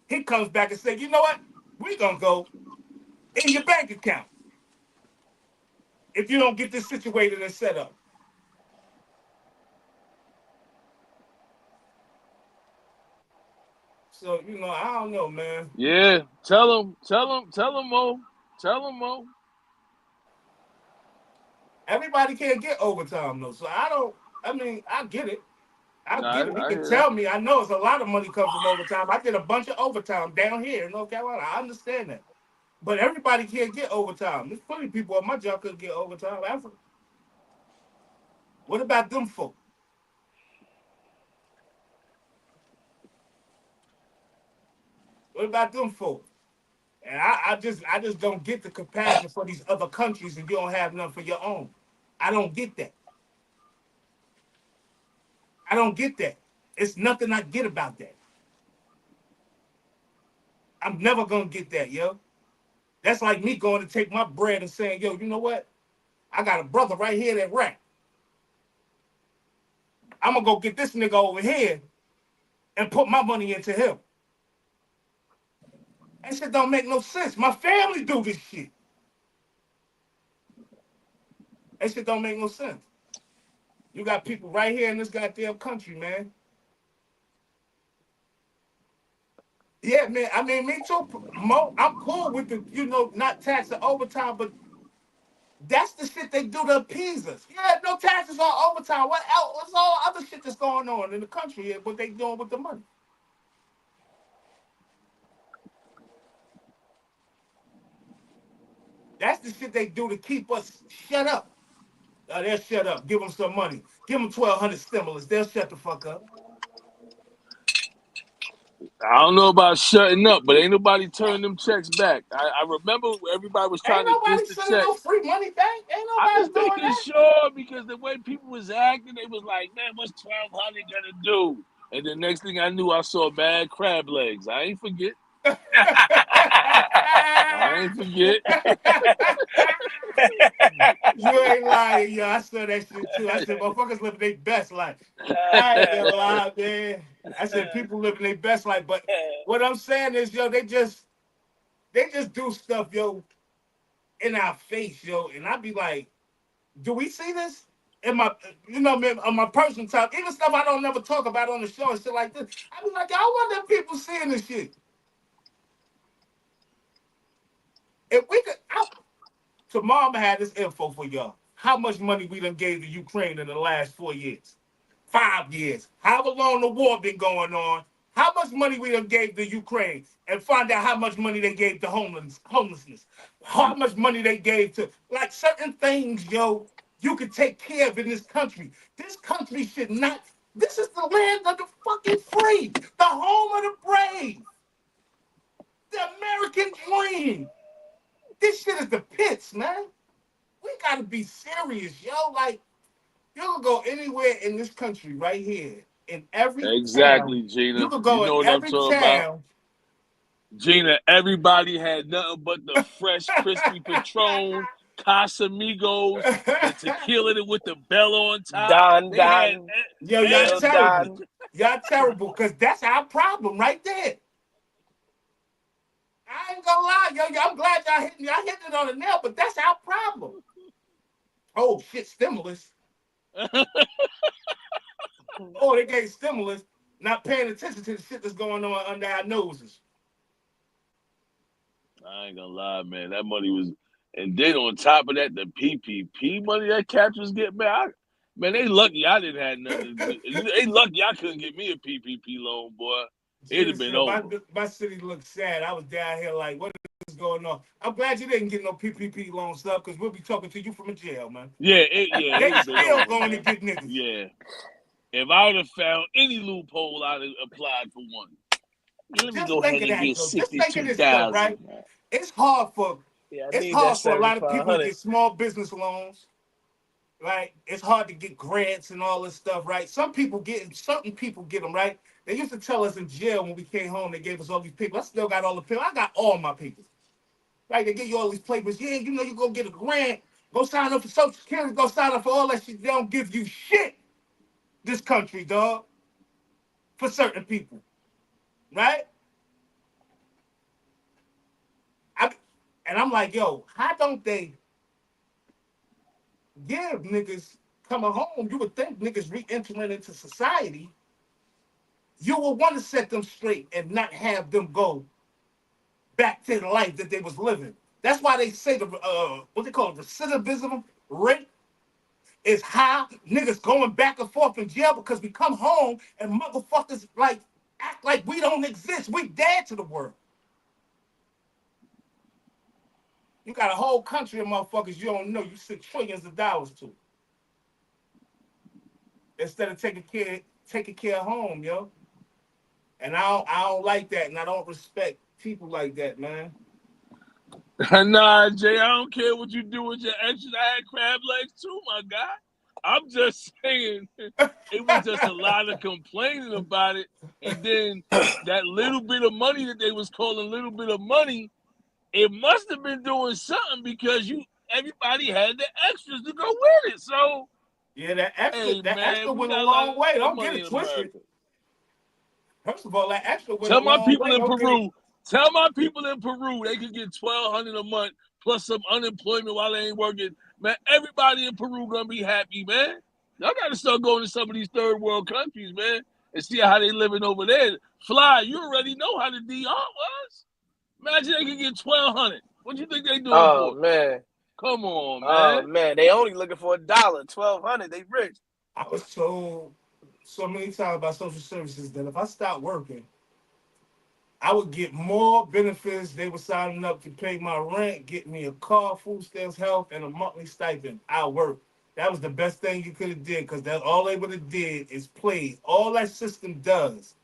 He comes back and says, you know what? We're gonna go in your bank account if you don't get this situated and set up. So, I don't know, man. Yeah, tell him, Mo. Tell him, Mo. Everybody can't get overtime though. So I get it. I Nah, get it. He I can hear. tell me. I know it's a lot of money comes from overtime. I did a bunch of overtime down here in North Carolina. I understand that. But everybody can't get overtime. There's plenty of people on my job couldn't get overtime ever. What about them folk? What about them folk? And I just don't get the compassion for these other countries and you don't have none for your own. I don't get that. I don't get that. It's nothing I get about that. I'm never gonna get that, yo. That's like me going to take my bread and saying, yo, you know what? I got a brother right here that rap. I'm gonna go get this nigga over here and put my money into him. That shit don't make no sense. My family do this shit. That shit don't make no sense. You got people right here in this goddamn country, man. Yeah, man. I mean, me too. Mo, I'm cool with the, not tax or overtime, but that's the shit they do to appease us. Yeah, no taxes or overtime. What else? What's all other shit that's going on in the country? What they doing with the money? That's the shit they do to keep us shut up. They'll shut up. Give them some money. Give them 1,200 stimulus. They'll shut the fuck up. I don't know about shutting up, but ain't nobody turning them checks back. I remember everybody was Ain't trying to diss nobody the sending check. no free money back. Ain't I'm nobody just doing making that. sure because the way people was acting, they was like, "Man, what's 1,200 gonna do?" And the next thing I knew, I saw bad crab legs. I ain't forget. I ain't forget. You ain't lying, yo. I saw that shit too. I said, motherfuckers living their best life. I ain't gonna lie, man. I said, people living their best life. But what I'm saying is, yo, they just do stuff, yo, in our face, yo. And I be like, do we see this? In my, man, on my personal time, even stuff I don't never talk about on the show and shit like this. I be like, I wonder if people seeing this shit. If we could, tomorrow I'm gonna have this info for y'all. How much money we done gave to Ukraine in the last 4 years, 5 years, however long the war been going on. How much money we done gave to Ukraine, and find out how much money they gave to homelessness, how much money they gave to like certain things, yo. You could take care of in this country. This country should not. This is the land of the fucking free, the home of the brave, the American dream. This shit is the pits, man. We gotta be serious, yo. Like, you can go anywhere in this country right here in every Exactly, town. Gina. You could You go in know what I'm every talking about. town. Gina, everybody had nothing but the fresh, crispy Patron, Casamigos, the tequila with the bell on top. Don, They had Don, Yo, y'all Lil terrible. Don. Y'all terrible, because that's our problem right there. I ain't gonna lie, yo, I'm glad y'all hit it on the nail, but that's our problem. Oh shit, stimulus. Oh, they gave stimulus, not paying attention to the shit that's going on under our noses. I ain't gonna lie, man. That money was, and then on top of that, the PPP money that Caps was getting, man. They lucky I didn't have nothing. They lucky I couldn't get me a PPP loan, boy. It'd have been over. My city looks sad. I was down here like, what is going on? I'm glad you didn't get no PPP loan stuff, because we'll be talking to you from a jail, man. Yeah, They it'd been still over, going man. to get niggas. Yeah. If I would have found any loophole, I'd have applied for one. Let me go ahead and get Just think of this stuff, right? 62,000. It's hard for Yeah, I it's need that hard for a lot of people to 7,500. get small business loans, right? It's hard to get grants and all this stuff, right? Certain people get them, right? They used to tell us in jail when we came home, they gave us all these papers. I still got all the papers. I got all my papers. Right? They give you all these papers. Yeah, you go get a grant, go sign up for Social Security, go sign up for all that shit. They don't give you shit. This country, dog. For certain people. Right? And I'm like, yo, how don't they give niggas coming home? You would think niggas re-entering into society, you would want to set them straight and not have them go back to the life that they was living. That's why they say the what they call it, recidivism rate is high. Niggas going back and forth in jail because we come home and motherfuckers like act like we don't exist. We dead to the world. You got a whole country of motherfuckers you don't know you sent trillions of dollars to. Instead of taking care of home, yo. And I don't like that, and I don't respect people like that, man. Nah, Jay, I don't care what you do with your extras. I had crab legs too, my guy. I'm just saying it was just a lot of complaining about it. And then that little bit of money that they was calling little bit of money, it must have been doing something, because everybody had the extras to go with it. So Yeah, that extra we went a got a lot long way. of Don't get money it in twisted. America. First of all, that extra went a Tell my long people way. in Don't get it. Peru. Tell my people in Peru they can get $1,200 a month plus some unemployment while they ain't working. Man, everybody in Peru gonna be happy, man. Y'all gotta start going to some of these third world countries, man, and see how they living over there. Fly, you already know how the DR was. Imagine they can get $1,200. What do you think they doing Oh for? man. Come on, Oh man. man. They only looking for $1. 1,200. They rich. I was told so many times by social services that if I stopped working, I would get more benefits. They were signing up to pay my rent, get me a car, food stamps, health, and a monthly stipend. I worked. That was the best thing you could have did, because that's all they would have did is play. All that system does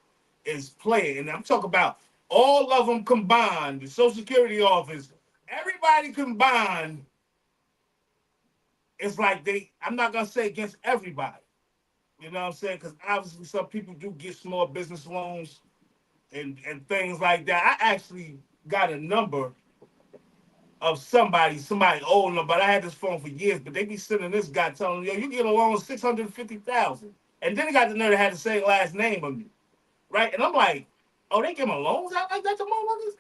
is play. And I'm talking about all of them combined, the Social Security office, everybody combined. It's like I'm not going to say against everybody. You know what I'm saying? Because obviously some people do get small business loans and things like that. I actually got a number of somebody old number, but I had this phone for years, but they be sending this guy telling me, yo, you get a loan of 650,000. And then he got the nerve to have the same last name of me. Right? And I'm like, oh, they give him loans out like that to motherfuckers?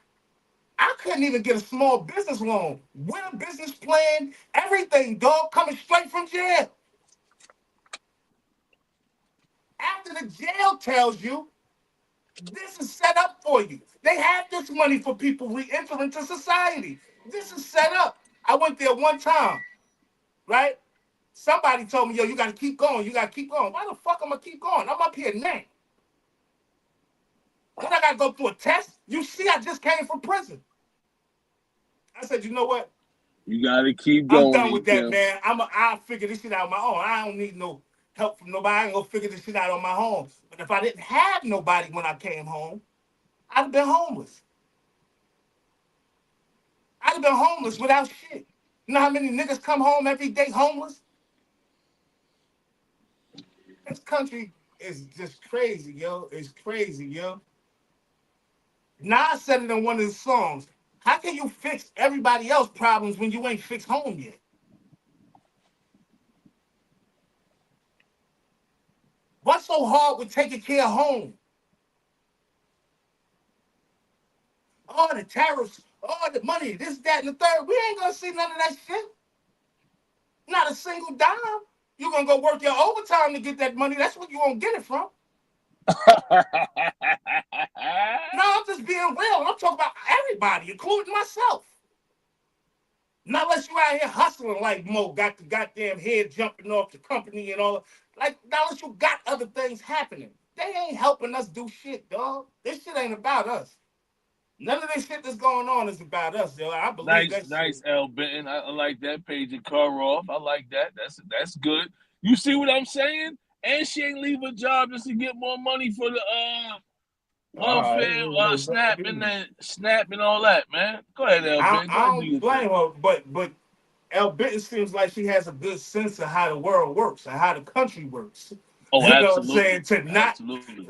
I couldn't even get a small business loan with a business plan, everything, dog, coming straight from jail. After the jail tells you, this is set up for you. They have this money for people re-entering to society. This is set up. I went there one time, right? Somebody told me, yo, you got to keep going. You got to keep going. Why the fuck am I keep going? I'm up here now. Then I got to go through a test. You see, I just came from prison. I said, you know what? You gotta keep I'm going, done with that, Kim. man. I'll figure this shit out on my own. I don't need no help from nobody. I ain't gonna figure this shit out on my own. But if I didn't have nobody when I came home, I'd have been homeless. I'd have been homeless without shit. You know how many niggas come home every day homeless? This country is just crazy, yo. It's crazy, yo. Nas said it in one of his songs. How can you fix everybody else's problems when you ain't fixed home yet? What's so hard with taking care of home? All the tariffs, all the money, this, that, and the third. We ain't gonna see none of that shit. Not a single dime. You're gonna go work your overtime to get that money. That's where you gonna get it from. No, I'm just being real. I'm talking about everybody, including myself. Not unless you out here hustling like Mo, got the goddamn head jumping off the company and all. Like, not unless you got other things happening. They ain't helping us do shit, dog. This shit ain't about us. None of this shit that's going on is about us, yo. I believe that Nice, shit. L. Benton. I like that. Page and car off. I like that. That's good. You see what I'm saying? And she ain't leave her job just to get more money for the welfare, SNAP and all that, man. Go ahead, L. Benton. I don't blame her, but El Benton seems like she has a good sense of how the world works and how the country works. Oh, you absolutely. know what I'm saying? To not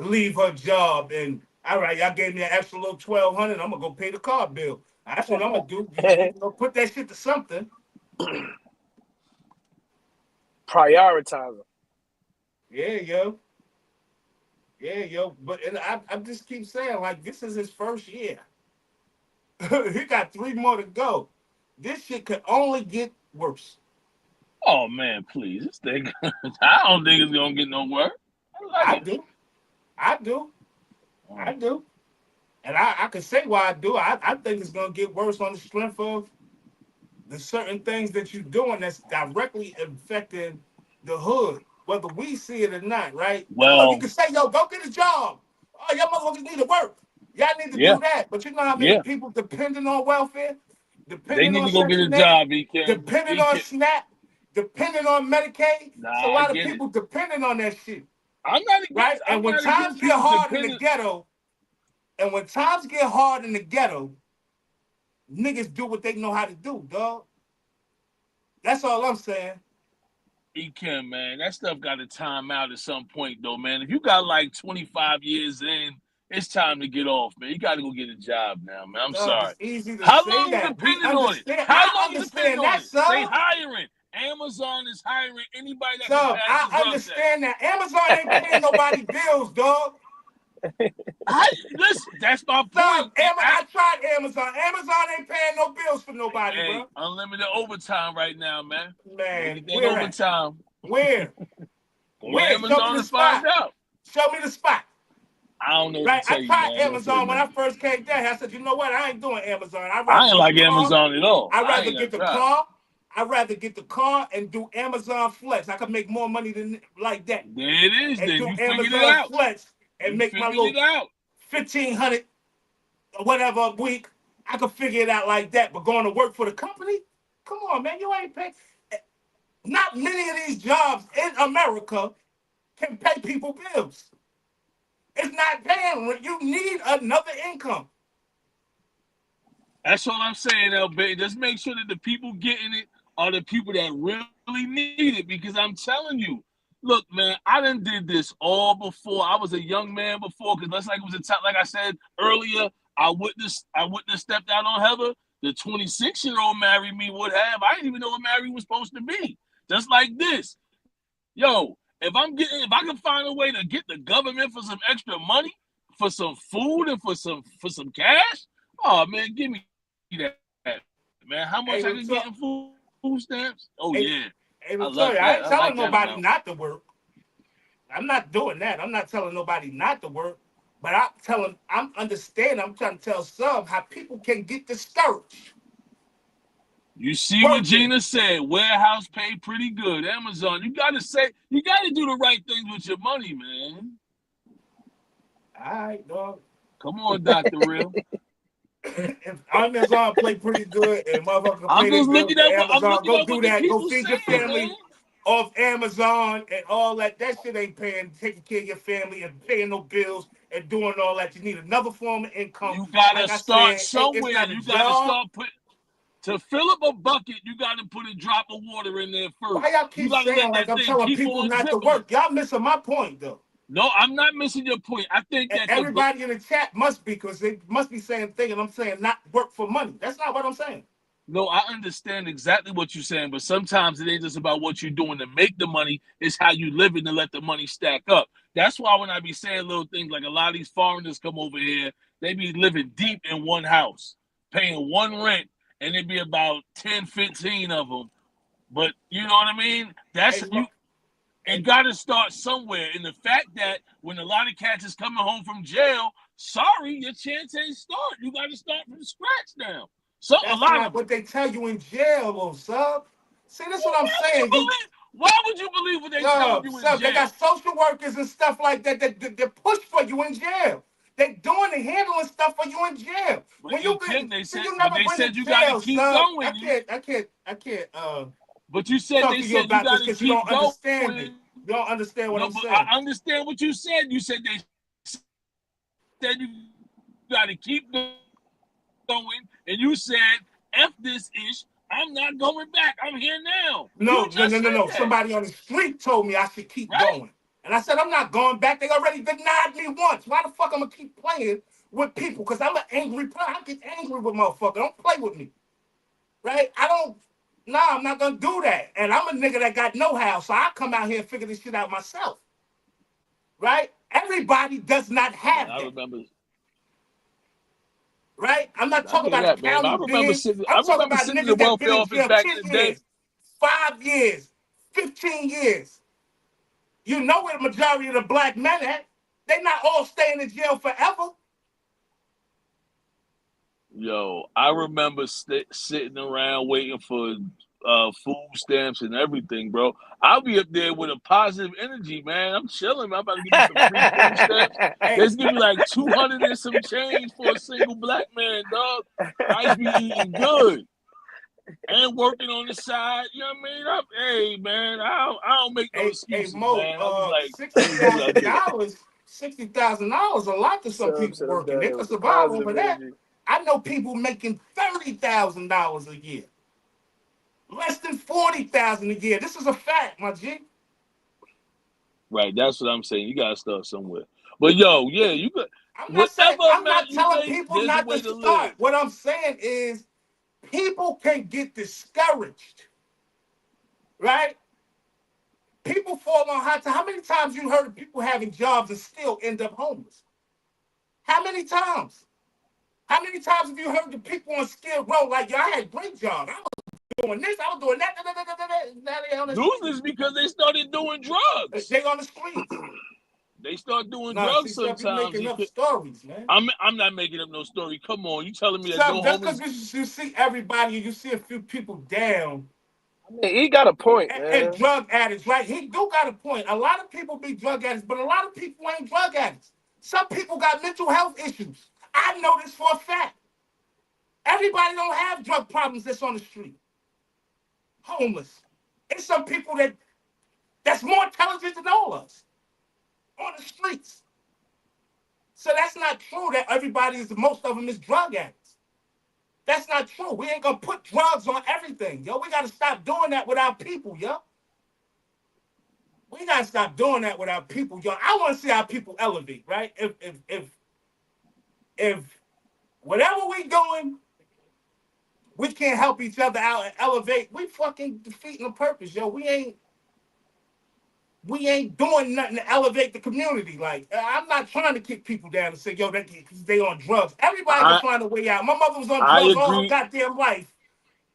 leave her job and, all right, y'all gave me an extra little $1,200, I'm going to go pay the car bill. That's what I'm going to do. You know, put that shit to something. Prioritizer. Yeah, yo. Yeah, yo. But and I just keep saying, like, this is his first year. He got 3 more to go. This shit could only get worse. Oh man, please! This thing, I don't think it's gonna get no worse. I do, and I can say why I do. I think it's gonna get worse on the strength of the certain things that you're doing that's directly affecting the hood, whether we see it or not. Right? Well, you can say, yo, go get a job. Oh, y'all motherfuckers need to work. Y'all need to do that. But you know how many people depending on welfare? They need to go get a job, depending on SNAP, depending on Medicaid. So a lot of people depending on that shit. I'm not against, right? And when times get hard in the ghetto, niggas do what they know how to do, dog. That's all I'm saying. Kim, man, that stuff got to time out at some point, though, man. If you got like 25 years in, it's time to get off, man. You got to go get a job now, man. I'm sorry. It's easy to How say long that. you depending on it? How long you depending on it? Son. They hiring. Amazon is hiring anybody that can pass I understand that. Amazon ain't paying nobody bills, dog. Listen, that's my point. I tried Amazon. Amazon ain't paying no bills for nobody, bro. Unlimited overtime right now, man. Man, where overtime? Where? Where? Amazon to find out. Show me the spot. I don't know. Right, I tried Amazon when I first came down. I said, you know what? I ain't doing Amazon. I ain't like Amazon at all. I'd rather get the car. I'd rather get the car and do Amazon Flex. I could make more money than like that. There it is. And then do you Amazon Flex and make my little $1,500 or whatever a week. I could figure it out like that. But going to work for the company? Come on, man. You ain't paying. Not many of these jobs in America can pay people bills. It's not paying. You need another income. That's all I'm saying, LB. Just make sure that the people getting it are the people that really need it. Because I'm telling you, look, man, I done did this all before. I was a young man before. Because that's like it was a time, like I said earlier, I wouldn't have stepped out on Heather. The 26-year-old married me would have. I didn't even know what married was supposed to be. Just like this. Yo, if I can find a way to get the government for some extra money, for some food and for some cash, oh man, give me that, man. How much I can get in food stamps? Oh yeah. I ain't telling nobody not to work. I'm not doing that. I'm not telling nobody not to work, but I'm understanding. I'm trying to tell some how people can get discouraged. You see what Gina said. Warehouse pay pretty good. Amazon, you got to do the right things with your money, man. All right, dog. Come on, Dr. Real. If Amazon play pretty good and motherfucker pay their bills to Amazon, go do that. Go feed your family off Amazon and all that. That shit ain't paying, taking care of your family and paying no bills and doing all that. You need another form of income. You got to start somewhere. You got to start putting... To fill up a bucket, you got to put a drop of water in there first. Why y'all keep saying like I'm telling people not to work? Y'all missing my point, though. No, I'm not missing your point. I think And that everybody in the chat must be, because they must be saying thing, and I'm saying not work for money. That's not what I'm saying. No, I understand exactly what you're saying, but sometimes it ain't just about what you're doing to make the money. It's how you live it to let the money stack up. That's why when I be saying little things like a lot of these foreigners come over here, they be living deep in one house, paying one rent, and it be about 10, 15 of them. But you know what I mean? That's Hey, you. It got to start somewhere. And the fact that when a lot of cats is coming home from jail, sorry, your chance ain't start. You got to start from scratch now. So that's a lot not of what they tell you in jail, though, sub. See, that's what I'm saying. Why would you believe what they tell you in jail? They got social workers and stuff like that that push for you in jail. They doing the handling stuff for you in jail. But When you get, they see, said, you but never they been said to you got to jail, keep sub. going. I can't. But you said Talk they to you said you about this got to because you keep don't understand going. it. You don't understand what No, I'm but saying. I understand what you said. You said they said you got to keep going, and you said, "F this ish. I'm not going back. I'm here now." No. Somebody on the street told me I should keep right? going. And I said, I'm not going back. They already denied me once. Why the fuck I'm going to keep playing with people? Because I'm an angry player. I get angry with motherfuckers. Don't play with me. Right? I'm not going to do that. And I'm a nigga that got know-how, so I come out here and figure this shit out myself. Right? Everybody does not have that. I remember. Right? I'm not talking about that, the man. county being. I'm talking about sitting in the niggas that been welfare in office jail back 10 in the day. years, 5 years, 15 years. You know where the majority of the black men at. They not all staying in jail forever. Yo, I remember sitting around waiting for food stamps and everything, bro. I'll be up there with a positive energy, man. I'm chilling. I'm about to give me some free food stamps. Hey. Let's give me like 200 and some change for a single black man, dog. I be eating good and working on the side. You know what I mean? Hey, man, I don't make no excuses, Mo, man. I was like, $60,000. $60,000 a lot to some people working. They can survive over that. I know people making $30,000 a year. Less than $40,000 a year. This is a fact, my G. Right, that's what I'm saying. You gotta start somewhere. But yo, yeah, you got I'm whatever not amount you telling make, people there's a not way to to start. live. What I'm saying is people can get discouraged. Right? People fall on hard times. How many times you heard of people having jobs and still end up homeless? How many times? How many times have you heard the people on Skid Row like, yo, I had great jobs. I was doing this, I was doing that. Now they on the Losing streets. is because they started doing drugs. They on the streets. They start doing Nah, drugs see, you sometimes. making up stories, man. I'm not making up no story. Come on, you telling me that So no just homeless? because you see everybody, you see a few people down. I mean, he got a point, man. And drug addicts, right? He do got a point. A lot of people be drug addicts, but a lot of people ain't drug addicts. Some people got mental health issues. I know this for a fact. Everybody don't have drug problems that's on the street. Homeless. It's some people that's more intelligent than all of us on the streets. So that's not true that most of them is drug addicts. That's not true. We ain't gonna put drugs on everything, yo. We gotta stop doing that with our people, yo. We gotta stop doing that with our people, yo. I want to see our people elevate, right? If whatever we doing, we can't help each other out and elevate, we fucking defeating the purpose, yo. We ain't doing nothing to elevate the community. Like, I'm not trying to kick people down and say, yo, they on drugs. Everybody can find a way out. My mother was on drugs all her goddamn life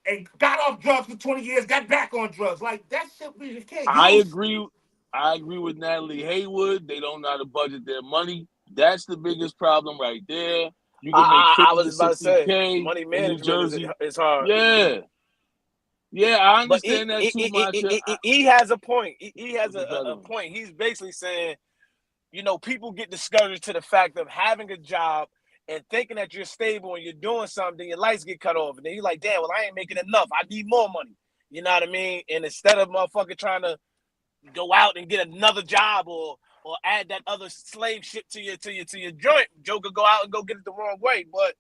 and got off drugs for 20 years, got back on drugs. Like, that shit we can't use. I agree with Natalie Haywood. They don't know how to budget their money. That's the biggest problem right there. You can make 50 I was about to say, $60K money in New Jersey. is hard. Yeah, I But understand that too, Macha. He has a point. He has a point. He's basically saying, you know, people get discouraged to the fact of having a job and thinking that you're stable and you're doing something, your lights get cut off. And then you're like, damn, well, I ain't making enough. I need more money. You know what I mean? And instead of motherfucker trying to go out and get another job or add that other slave ship to your joint, Joe could go out and go get it the wrong way. But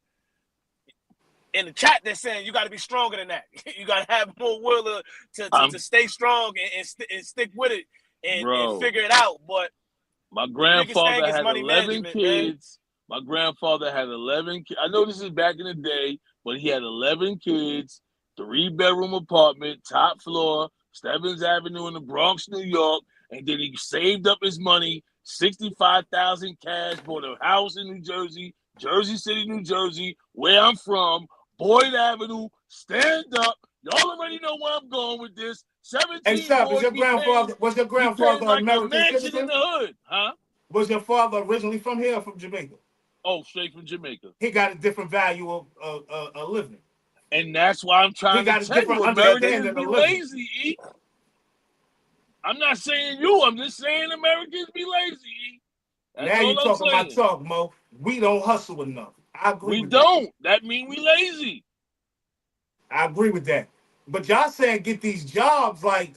in the chat, they're saying you got to be stronger than that. You got to have more will to stay strong and stick with it and figure it out. But My biggest thing grandfather is had money 11 management, man. kids. My grandfather had 11 kids. I know this is back in the day, but he had 11 kids, 3-bedroom apartment, top floor, Stebbins Avenue in the Bronx, New York. And then he saved up his money, 65,000 cash, bought a house in New Jersey, Jersey City, New Jersey, where I'm from, Boyd Avenue, stand up. Y'all already know where I'm going with this. 17 Hey, Sub, boys, was your he paid grandfather like a American mansion in citizen? the hood, huh? Was your father originally from here or from Jamaica? Oh, straight from Jamaica. He got a different value of living. And that's why I'm He trying to got a tell you, different Americans understanding be of living. lazy, E. I'm not saying you. I'm just saying Americans be lazy, E. That's Now all you I'm talking my saying. talk, Mo. We don't hustle enough. I agree We with don't. That mean we lazy. that. I agree with that. But y'all saying get these jobs, like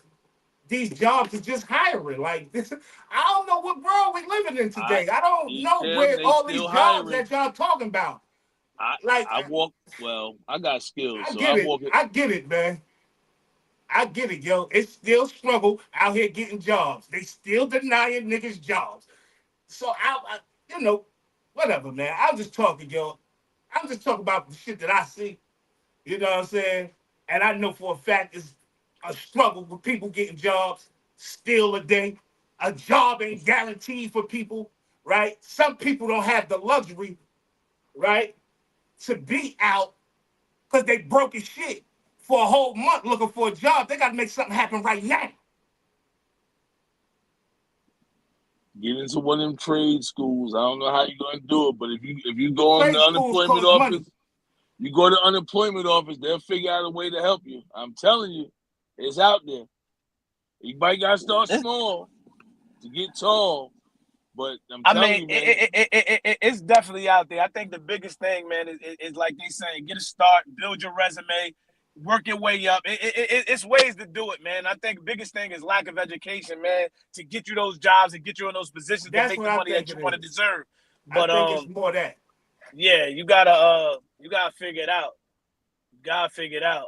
these jobs is just hiring. Like this, I don't know what world we living in today. I don't Each know them, where they all these still jobs hiring. that y'all talking about. Like I walk, well, I got skills, I so get I it. walk it. I get it, man. I get it, yo. It's still struggle out here getting jobs. They still denying niggas jobs. So you know, whatever, man. I'm just talking, yo. I'm just talking about the shit that I see. You know what I'm saying? And I know for a fact it's a struggle with people getting jobs still a day. A job ain't guaranteed for people, right? Some people don't have the luxury, right, to be out because they broke as shit for a whole month looking for a job. They got to make something happen right now. Get into one of them trade schools. I don't know how you're gonna do it, but if you go on the Trade schools unemployment cost money. office, you go to the unemployment office, they'll figure out a way to help you. I'm telling you, it's out there. You might gotta start small to get tall, but I'm I telling mean, you, man. it's definitely out there. I think the biggest thing, man, is like they saying, get a start, build your resume, work your way up. It's ways to do it, man. I think the biggest thing is lack of education, man, to get you those jobs and get you in those positions to That's make what the I money think that you it want to is. deserve. I But think it's more that. yeah, you gotta figure it out. You gotta figure it out.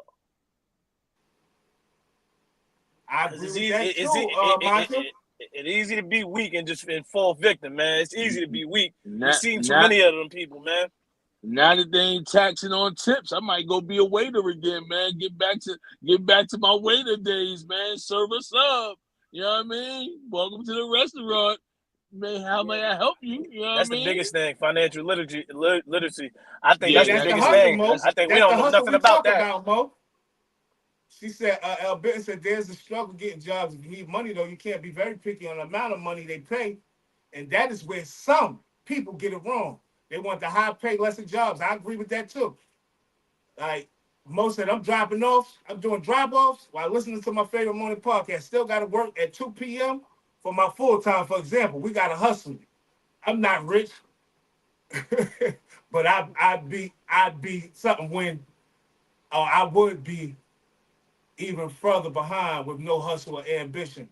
I Cause agree it's with easy. that too, Marshall. It's easy to be weak and just fall victim, man. It's easy to be weak. We've Not, seen too not, many of them people, man. now that they ain't taxing on tips, I might go be a waiter again, man. Get back to my waiter days, man. Serve a sub. You know what I mean? Welcome to the restaurant. Man, how may I help you? You know what I That's the mean? biggest thing, financial literacy. I think Yeah, that's the That's the biggest hustle, thing. Mo. I think we That's the don't know hustle nothing we about talk that. about, Mo. She said, El Benton said, there's a struggle getting jobs. If you need money, though, you can't be very picky on the amount of money they pay. And that is where some people get it wrong. They want the high pay, lesser jobs. I agree with that, too. Like, Mo said, I'm dropping off. I'm doing drop-offs while listening to my favorite morning podcast. Still got to work at 2 p.m. for my full-time, for example. We got to hustle. I'm not rich, but I'd be something when, or I would be even further behind with no hustle or ambition.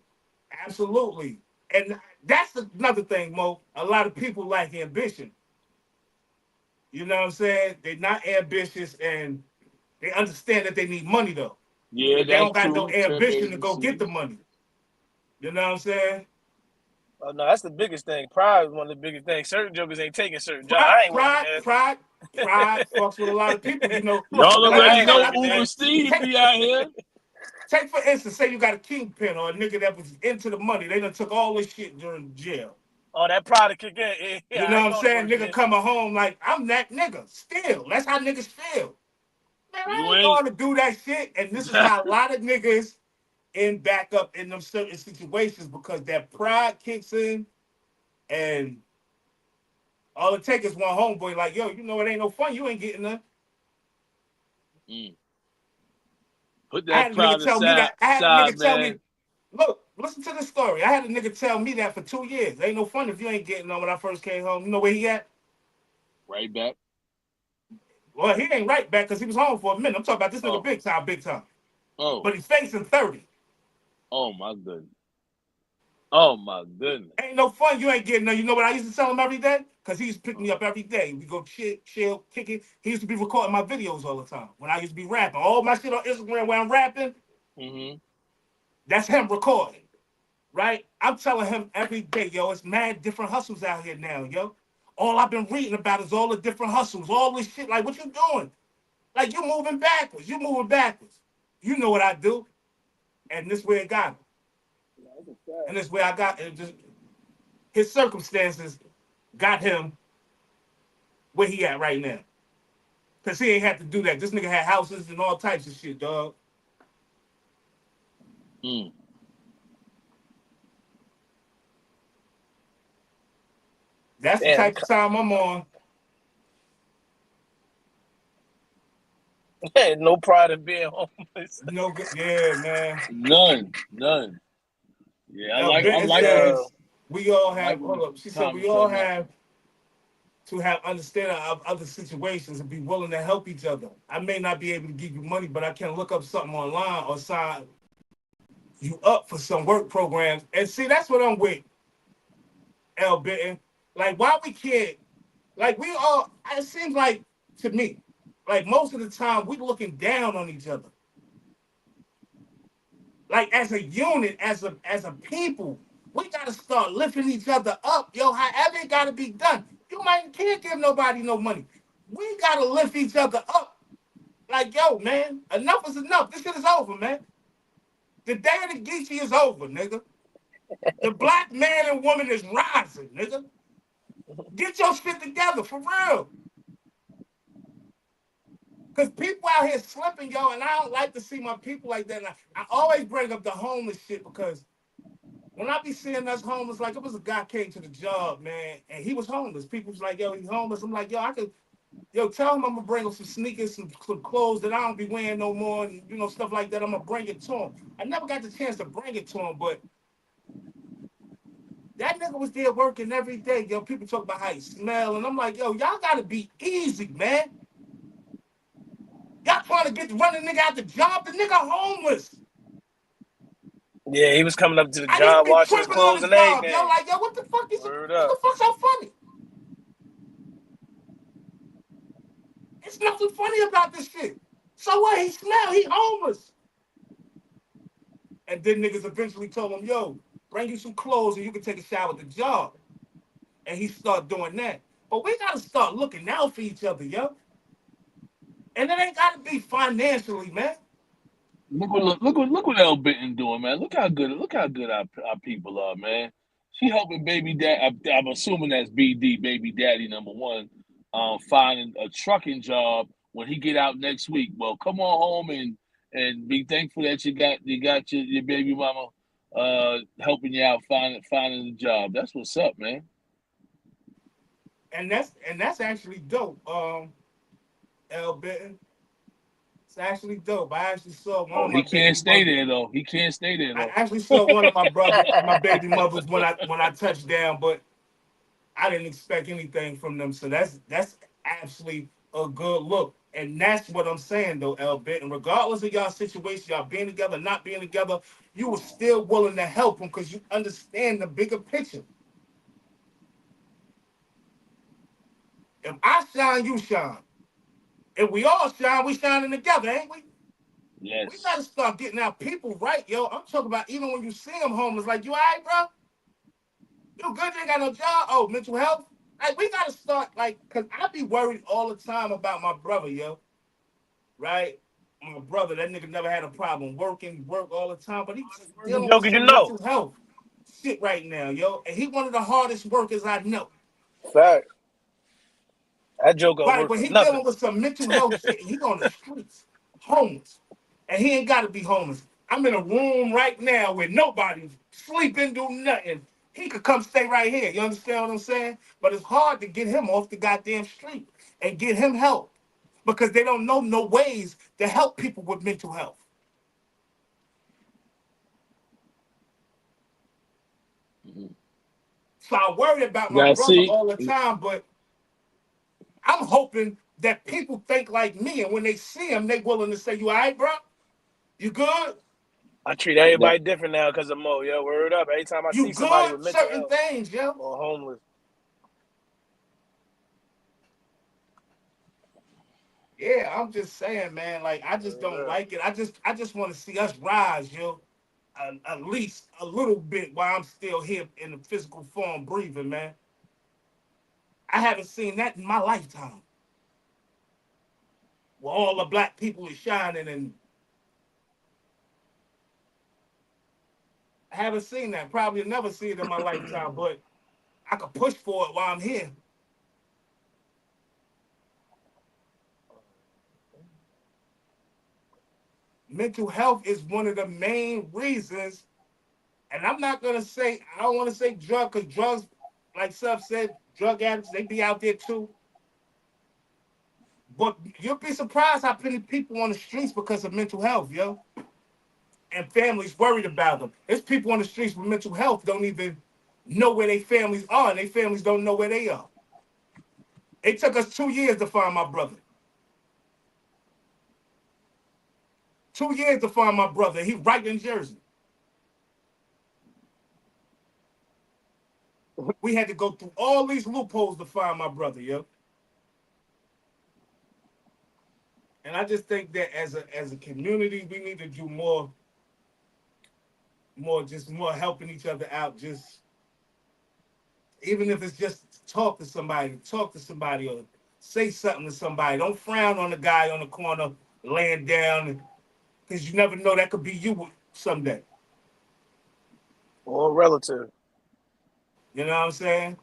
Absolutely. And that's another thing, Mo. A lot of people lack ambition. You know what I'm saying? They're not ambitious and they understand that they need money though. yeah, But they don't that's got no true. Temp ambition to go get the agencies. money. You know what I'm saying? Oh no, that's the biggest thing. Pride is one of the biggest things. Certain jokers ain't taking certain jobs. Pride, I ain't working pride, there. pride, pride fucks with a lot of people, you know. Y'all Motherfucker, I already ain't know working Uber there. Steve Take, be out here. take for instance, say you got a kingpin or a nigga that was into the money. They done took all this shit during jail. Oh, that pride to kick in. Yeah, You know I what ain't I'm going to saying? work Nigga there. coming home like, I'm that nigga. Still. That's how niggas feel. Man, I You ain't ain't. going to do that shit. And this is how a lot of niggas end back up in them certain situations because that pride kicks in and all it takes is one homeboy like, yo, you know it ain't no fun. You ain't getting none. Mm. Put I that had a nigga pride tell me aside, that. I had a nigga tell me, man. look, listen to this story. I had a nigga tell me that for 2 years. Ain't no fun if you ain't getting none when I first came home. You know where he at? Right back. Well, he ain't right back because he was home for a minute. I'm talking about this nigga Oh, big time, big time. oh, But he's facing 30. oh my goodness. Oh my goodness. Ain't no fun. You ain't getting none. You know what I used to tell him every day? Because he used to pick me up every day. We go chill, kick it. He used to be recording my videos all the time when I used to be rapping. All my shit on Instagram where I'm rapping, Mm-hmm. that's him recording. right? I'm telling him every day, yo, it's mad different hustles out here now, yo. All I've been reading about is all the different hustles, all this shit. Like, what you doing? Like, you moving backwards. You moving backwards. You know what I do. And this way it got him. And this way I got it. Just his circumstances got him where he at right now. Because he ain't had to do that. This nigga had houses and all types of shit, dog. That's the Damn, type of time I'm on. no pride in being homeless. No good. Yeah, man. None. Yeah, I Benton like what said he's we all like have, what hold up. She said we Tommy's all talking about. have to have understanding of other situations and be willing to help each other. I may not be able to give you money, but I can look up something online or sign you up for some work programs. And see, that's what I'm with, L. Benton. Like, why we can't, like, we all, it seems like to me, like, most of the time, we looking down on each other. Like, as a unit, as a people, we got to start lifting each other up, yo, however it got to be done. You might can't give nobody no money. We got to lift each other up. Like, yo, man, enough is enough. This shit is over, man. The day of the Geechee is over, nigga. The black man and woman is rising, nigga. Get your shit together, for real. Because people out here slipping, yo, and I don't like to see my people like that. And I always bring up the homeless shit because when I be seeing us homeless, like it was a guy came to the job, man, and he was homeless. People was like, yo, he's homeless. I'm like, yo, I could, yo, tell him I'm gonna bring him some sneakers, some clothes that I don't be wearing no more, and stuff like that. I'm gonna bring it to him. I never got the chance to bring it to him, but that nigga was there working every day. Yo, people talk about how he smell, and I'm like, yo, y'all gotta be easy, man. Y'all trying to run a nigga out the job. The nigga homeless. Yeah, he was coming up to the I used to job, be washing his tripping on clothes the and job, yo. everything. Like, yo, what the fuck Word what the up. fuck's so funny? It's nothing funny about this shit. So what? He smell. He homeless. And then niggas eventually told him, yo, bring you some clothes and you can take a shower at the job. And he started doing that. But we gotta start looking out for each other, yo. And it ain't gotta be financially, man. Look what El Benton doing, man. Look how good our people are, man. She helping baby dad. I'm assuming that's BD, baby daddy number one, finding a trucking job when he get out next week. Well, come on home and be thankful that you got your baby mama helping you out finding a job. That's what's up, man. And that's actually dope. L Benton. It's actually dope. I actually saw one Oh, of my he can't baby stay mothers. there though. He can't stay there I though. actually saw one of my baby mothers when I touched down, but I didn't expect anything from them. So that's actually a good look. And that's what I'm saying though, L Benton. Regardless of y'all situation, y'all being together, not being together, you were still willing to help them because you understand the bigger picture. If I shine, you shine. If we all shine, we shining together, ain't we? We Yes. gotta start getting our people right, yo. I'm talking about even when you see them homeless, like, you all right, bro? You good? You ain't got no job? Oh, mental health? Like, we gotta start, like, cause I be worried all the time about my brother, yo. Right? My brother, that nigga never had a problem working, work all the time, but he's dealing with Joker, some mental health shit right now, yo. And he one of the hardest workers I know. Fact. That Joker Right? work But for he nothing. dealing with some mental health shit, and he on the streets, homeless. And he ain't gotta be homeless. I'm in a room right now where nobody's sleeping, do nothing. He could come stay right here. You understand what I'm saying? But it's hard to get him off the goddamn street and get him help because they don't know no ways to help people with mental health. So I worry about my Now brother see, all the time, but I'm hoping that people think like me, and when they see him, they willing to say, "You all right, bro? You good? I treat that everybody different now because of Mo. Yo, word up. Every time I You see somebody good?" with mental Certain health things, yo. or homeless, Yeah, I'm just saying, man. Like, I just word don't up. like it. I just want to see us rise, yo. at least a little bit while I'm still here in the physical form breathing, man. I haven't seen that in my lifetime. Where all the black people are shining, and I haven't seen that. Probably never see it in my lifetime, but I could push for it while I'm here. Mental health is one of the main reasons, and I'm not gonna say I don't want to say drug because drugs, like Sub said, drug addicts they be out there too. But you'll be surprised how many people on the streets because of mental health, yo. And families worried about them. There's people on the streets with mental health don't even know where their families are, and their families don't know where they are. It took us 2 years to find my brother. 2 years to find my brother. He right in Jersey. We had to go through all these loopholes to find my brother, yo. And I just think that as a community, we need to do more helping each other out. Just even if it's just talk to somebody, or say something to somebody. Don't frown on the guy on the corner laying down, because you never know that could be you someday. Or a relative. You know what I'm saying?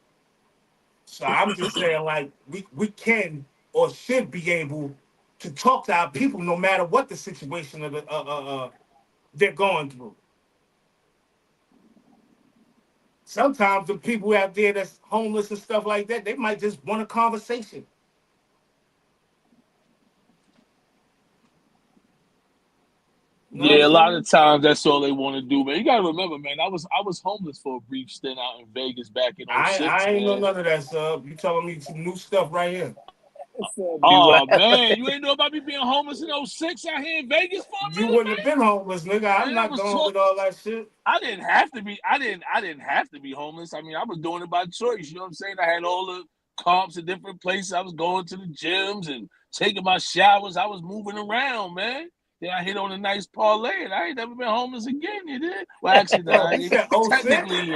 So I'm just saying, like, we can or should be able to talk to our people no matter what the situation of they're going through. Sometimes the people out there that's homeless and stuff like that, they might just want a conversation. You know what I'm Yeah, a lot saying? of times that's all they want to do, man. You gotta remember, man. I was homeless for a brief stint out in Vegas back in I '06, ain't know man. none of that stuff. You telling me some new stuff right here. Oh man, you ain't know about me being homeless in '06 out here in Vegas for a You minute, wouldn't have been homeless, nigga. I'm man. I not was going taught with all that shit. I didn't have to be. I didn't have to be homeless. I mean, I was doing it by choice. You know what I'm saying? I had all the comps in different places. I was going to the gyms and taking my showers. I was moving around, man. Then I hit on a nice parlay, and I ain't never been homeless again. You did? Well, actually, Oh, you said '06? technically,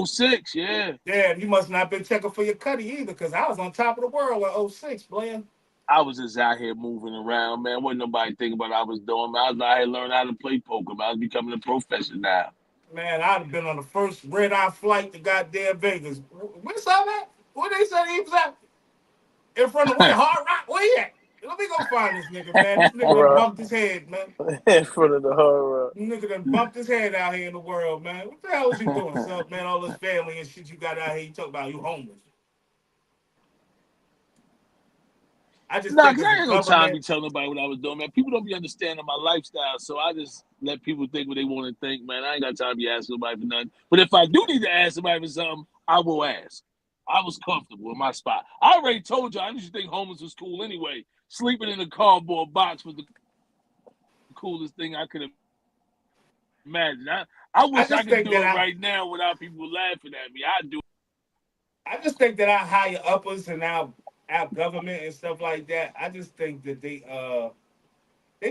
'06, yeah. Damn, you must not been checking for your cutty either, because I was on top of the world in '06, boy. I was just out here moving around, man. Wasn't nobody thinking about what I was doing, man. I was out here learning how to play poker, man. I was becoming a professional now. Man, I'd have been on the first red-eye flight to goddamn Vegas. Where's all that? Where they said he was at? In front of where? Hard Rock? Where he at? Let me go find this nigga, man. This nigga done Right. bumped his head, man. In front of the horror. This nigga done bumped his head out here in the world, man. What the hell is you doing, son, man? All this family and shit you got out here, you talk about you homeless. I just Nah, think cause as I a ain't no time to be government, telling nobody what I was doing, man. People don't be understanding my lifestyle, so I just let people think what they want to think, man. I ain't got time to be asking nobody for nothing. But if I do need to ask somebody for something, I will ask. I was comfortable in my spot. I already told you I used to think homeless was cool anyway. Sleeping in a cardboard box was the coolest thing I could imagine. I I wish I just could think do that it right now without people laughing at me. I do. I just think that our higher uppers and our government and stuff like that, I just think that they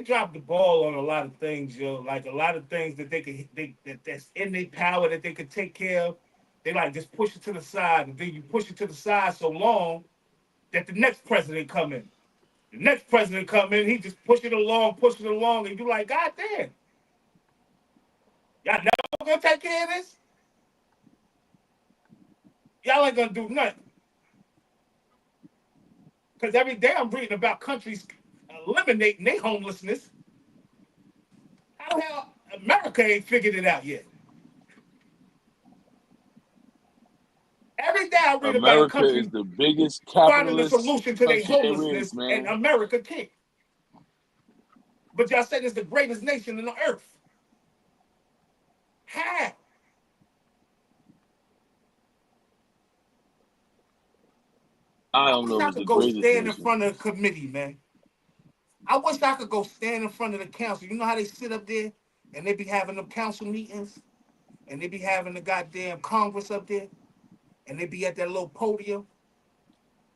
dropped the ball on a lot of things, yo. Like a lot of things that that's in their power that they could take care of. They like just push it to the side, and then you push it to the side so long that the next president come in. The next president come in, he just push it along, and you like, God damn, y'all never gonna take care of this? Y'all ain't gonna do nothing. Because every day I'm reading about countries eliminating their homelessness. How the hell America ain't figured it out yet? Every day I read about a America is country the biggest finding a capitalist solution to their country there is, homelessness, and man. America can't. But y'all said it's the greatest nation on the earth. How? I I don't wish know if I it's could the go greatest stand in nation. front of the committee, man. I wish I could go stand in front of the council. You know how they sit up there and they be having them council meetings and they be having the goddamn Congress up there and they be at that little podium.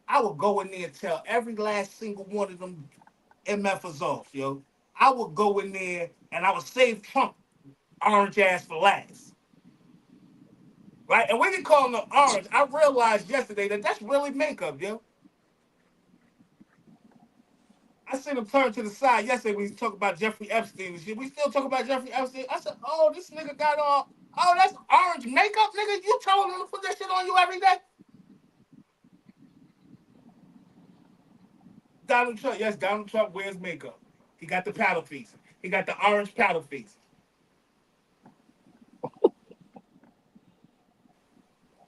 I would go in there and tell every last single one of them MFers off, yo. I would go in there and I would save Trump orange ass for last. Right? And when you call them orange, I realized yesterday that that's really makeup, yo. I seen him turn to the side yesterday when he talked about Jeffrey Epstein and shit. We still talk about Jeffrey Epstein. I said, oh, this nigga got all, oh, that's orange makeup, nigga. You told him to put that shit on you every day? Donald Trump, yes, Donald Trump wears makeup. He got the powder face. He got the orange powder face.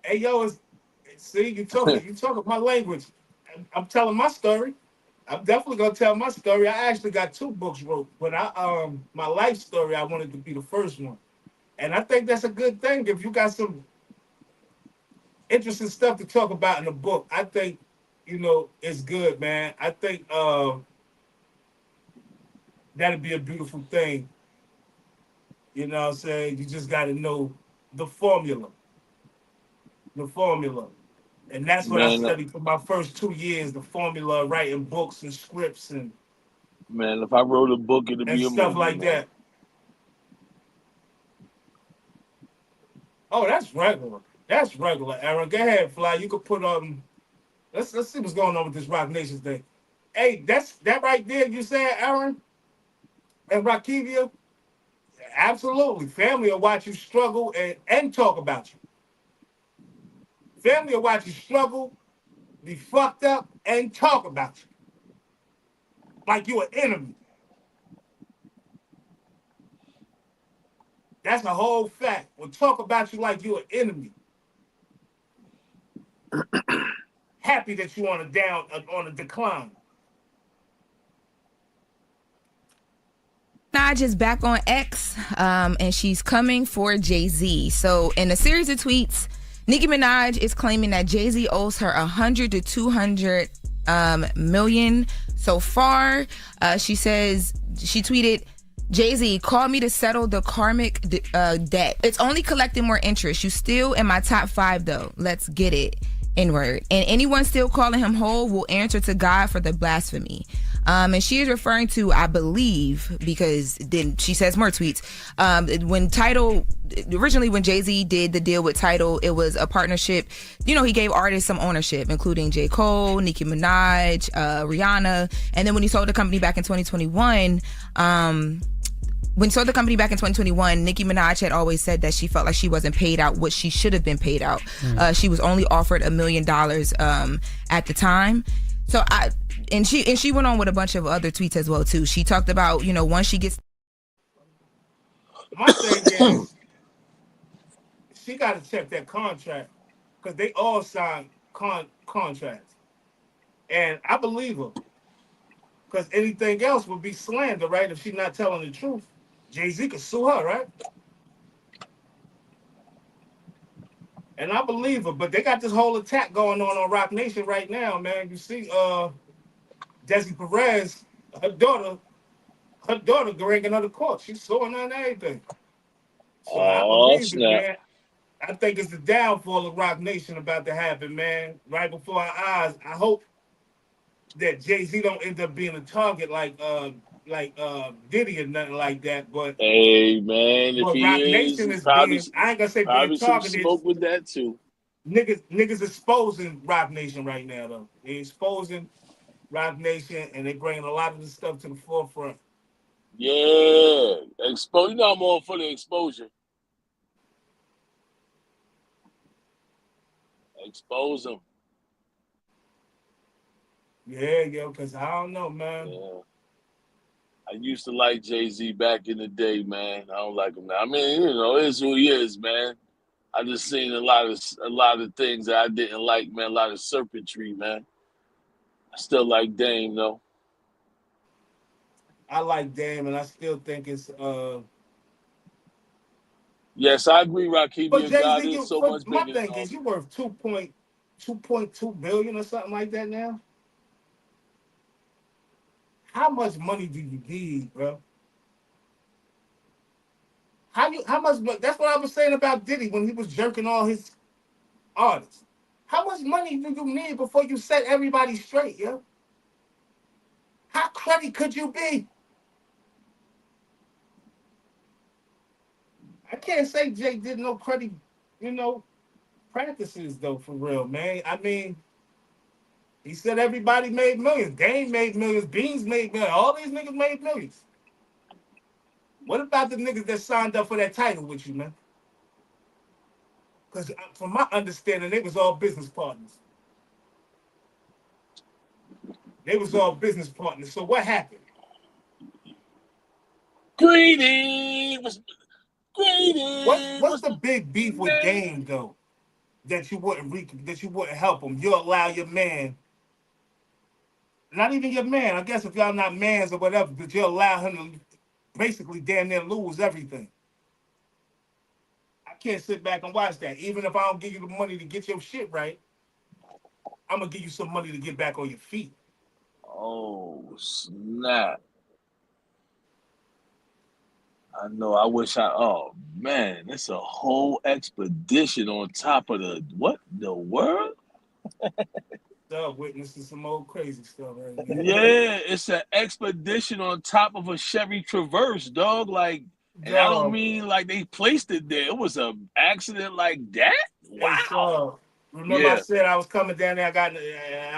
Hey, yo, see, you talking my language. I'm telling my story. I'm definitely gonna tell my story. I actually got 2 books wrote, but my life story, I wanted to be the first one. And I think that's a good thing. If you got some interesting stuff to talk about in a book, I think, it's good, man. I think that'd be a beautiful thing. You know what I'm saying? You just gotta know the formula. The formula. And that's what I Man, studied for my first 2 years, the formula of writing books and scripts and man, if I wrote a book, it'd be a stuff movie, like man. that. Oh, that's regular. That's regular, Aaron. Go ahead, Fly. You could put let's see what's going on with this Roc Nation thing. Hey, that right there you said, Aaron and Rakivia. Absolutely. Family will watch you struggle and talk about you. Family will watch you struggle, be fucked up, and talk about you. Like you an enemy. That's a whole fact. We'll talk about you like you an enemy. Happy that you on a decline. Minaj is back on X, and she's coming for Jay-Z. So in a series of tweets, Nicki Minaj is claiming that Jay-Z owes her 100 to 200 million so far. She tweeted, Jay-Z, call me to settle the karmic debt. It's only collecting more interest. You still in my top 5 though. Let's get it. N-word. And anyone still calling him whole will answer to God for the blasphemy. And she is referring to, I believe, because then she says more tweets. Originally when Jay-Z did the deal with Tidal, it was a partnership. He gave artists some ownership, including J. Cole, Nicki Minaj, Rihanna. And then when he sold the company back in 2021, Nicki Minaj had always said that she felt like she wasn't paid out what she should have been paid out. She was only offered $1 million at the time. So she went on with a bunch of other tweets as well too. She talked about, once she gets. My thing is, she got to check that contract because they all signed contracts, and I believe her because anything else would be slander, right? If she's not telling the truth, Jay-Z could sue her, right? And I believe her, but they got this whole attack going on Roc Nation right now, man. You see, Desi Perez, her daughter bringing her to court. She's suing on everything. So I Oh, believe it, snap. man. I think it's the downfall of Roc Nation about to happen, man. Right before our eyes. I hope that Jay-Z don't end up being a target like Diddy or nothing like that. But Hey, man, if he Roc is, Nation it's is being, I ain't gonna say being probably some targeted. smoke with that, too. Niggas exposing Roc Nation right now, though. They exposing Roc Nation, and they bringing a lot of this stuff to the forefront. Yeah. I'm all for the exposure. Expose them. Yeah, yo, because I don't know, man. Yeah. I used to like Jay-Z back in the day, man. I don't like him now. I mean, it is who he is, man. I just seen a lot of things that I didn't like, man. A lot of serpentry, man. I still like Dame, though. I like Dame, and I still think it's Yes, I agree, But Rakibia. God Jay-Z, is so much my bigger than thing all is, you this. worth 2.2 billion or something like that now. How much money do you need, bro? How much? That's what I was saying about Diddy when he was jerking all his artists. How much money do you need before you set everybody straight, yo? How cruddy could you be? I can't say Jay did no credit, you know, practices though, for real, man. I mean, he said everybody made millions. Dame made millions. Beans made millions. All these niggas made millions. What about the niggas that signed up for that title with you, man? Because from my understanding, they was all business partners. They was all business partners. So what happened? Greedy was greedy What's was the the big beef with name. Dame though? That you wouldn't help him. You allow your man, not even your man. I guess if y'all not mans or whatever, but you allow him to basically damn near lose everything. I can't sit back and watch that. Even if I don't give you the money to get your shit right, I'm gonna give you some money to get back on your feet. Oh snap! I know. I wish I. Oh man, it's a whole expedition on top of the what? The world? Stuff witnessing some old crazy stuff right now. Yeah, it's an expedition on top of a Chevy Traverse, dog. Like, and I don't Dog, mean like they placed it there. It was an accident like that. hey, Wow. so remember I Yeah, said I was coming down there. I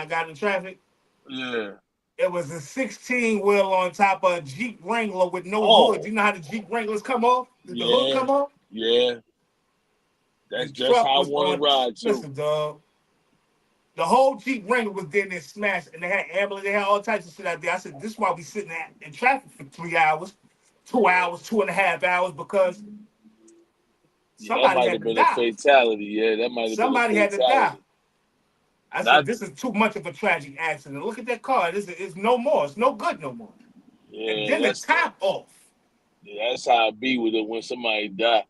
got in traffic. yeah. It was a 16 wheel on top of a Jeep Wrangler with no hood. Oh, You know how the Jeep Wranglers come off? Did the hood yeah, come off? yeah. The That's just truck how I was want to on. ride too. Listen, dog. The whole Jeep Wrangler was there and they smashed, and they had ambulance. They had all types of shit out there. I said, "This is why we sitting in traffic for 3 hours, 2 hours, 2.5 hours because Yeah, that somebody might had have to been a die. fatality. Yeah, that might have been a Somebody had to die." fatality. I said, Not, "This is too much of a tragic accident. Look at that car. It's no more. It's no good no more." And yeah, then the top off. that's how I be with it when somebody die.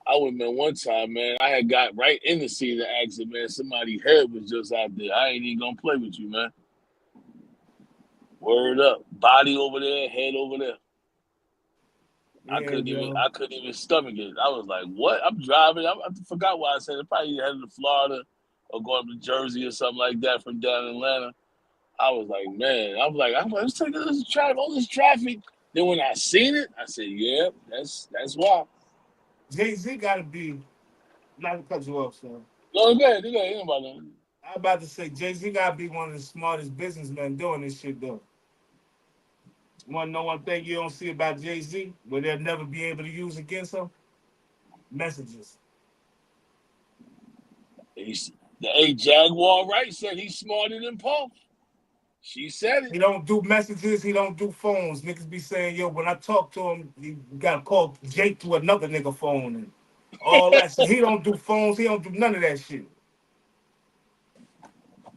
I remember one time, man, I had got right in the scene of the accident, man. Somebody's head was just out there. I ain't even gonna play with you, man. Word up. Body over there, head over there. Yeah, yo. I couldn't even stomach it. I was like, what? I'm driving. I forgot why I said it. Probably headed to Florida or going to Jersey or something like that from down in Atlanta. I was like, man, I'm like, let's take this traffic, all this traffic. Then when I seen it, I said, yeah, that's why. Jay-Z got to be, not to cut you off, son. Go ahead, anybody. I'm about to say, Jay-Z got to be one of the smartest businessmen doing this shit, though. You want to know one thing you don't see about Jay-Z, where they'll never be able to use against him? Messages. He's, the A Jaguar Wright said he's smarter than Puff. She said it. He don't do messages. He don't do phones. Niggas be saying, yo, when I talk to him, you got to call Jake to another nigga phone and all that. So he don't do phones. He don't do none of that shit.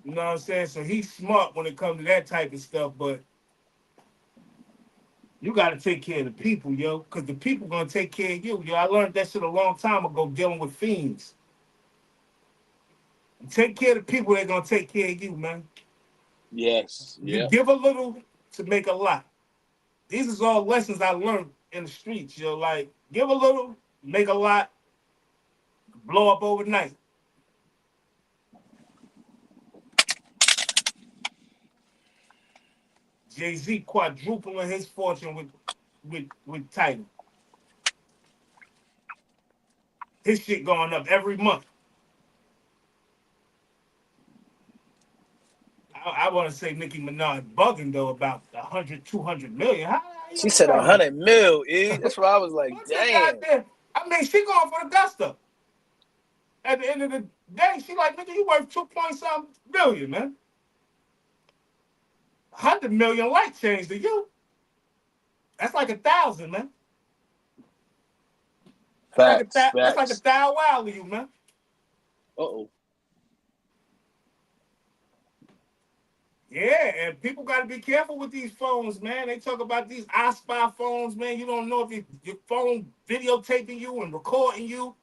You know what I'm saying? So he's smart when it comes to that type of stuff, but you got to take care of the people, yo, because the people going to take care of you. Yo, I learned that shit a long time ago dealing with fiends. Take care of the people, they're going to take care of you, man. Yes, You yeah. give a little to make a lot. These is all lessons I learned in the streets, yo. Like, give a little, make a lot, blow up overnight. Jay-Z quadrupling his fortune with Title. His shit going up every month. I want to say Nicki Minaj bugging though about 100, 200 million. How you She said sound? 100 mil. That's why I was like, What's that damn. goddamn? I mean, she going for the gusto. At the end of the day, she like, nigga, you worth 2 point something billion, man. 100 million light change to you. That's like 1,000, man. Facts, That's like a facts. thou wow to you, man. Uh-oh. Yeah, and people got to be careful with these phones, man. They talk about these I Spy phones, man. You don't know if your phone videotaping you and recording you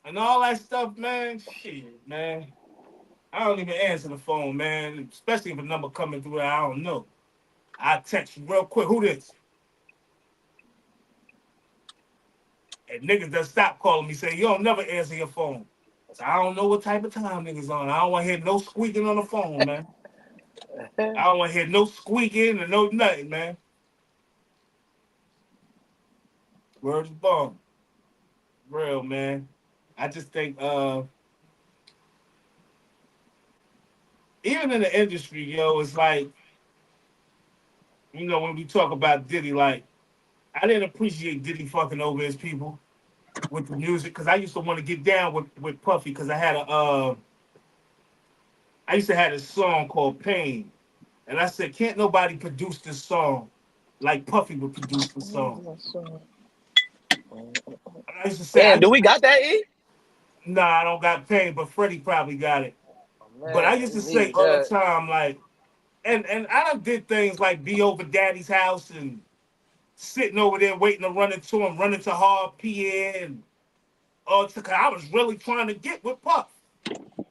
and all that stuff, man. Shit, man. I don't even answer the phone, man. Especially if a number coming through that I don't know. I text you real quick. Who this? And niggas just stop calling me, saying, you don't never answer your phone. So I don't know what type of time niggas on. I don't want to hear no squeaking on the phone, man. I don't want to hear no squeaking and no nothing, man. Word is bomb. Real, man. I just think even in the industry, yo, it's like, when we talk about Diddy, like, I didn't appreciate Diddy fucking over his people with the music because I used to want to get down with Puffy because I used to have a song called Pain. And I said, can't nobody produce this song like Puffy would produce the song. And I used to say, Damn, do we got that? E? nah, I don't got Pain, but Freddie probably got it. Oh, But I man, used we to say need all the that. time, like, and I done did things like be over Daddy's house and sitting over there waiting to run into him, running to Hard PN. And cause I was really trying to get with Puff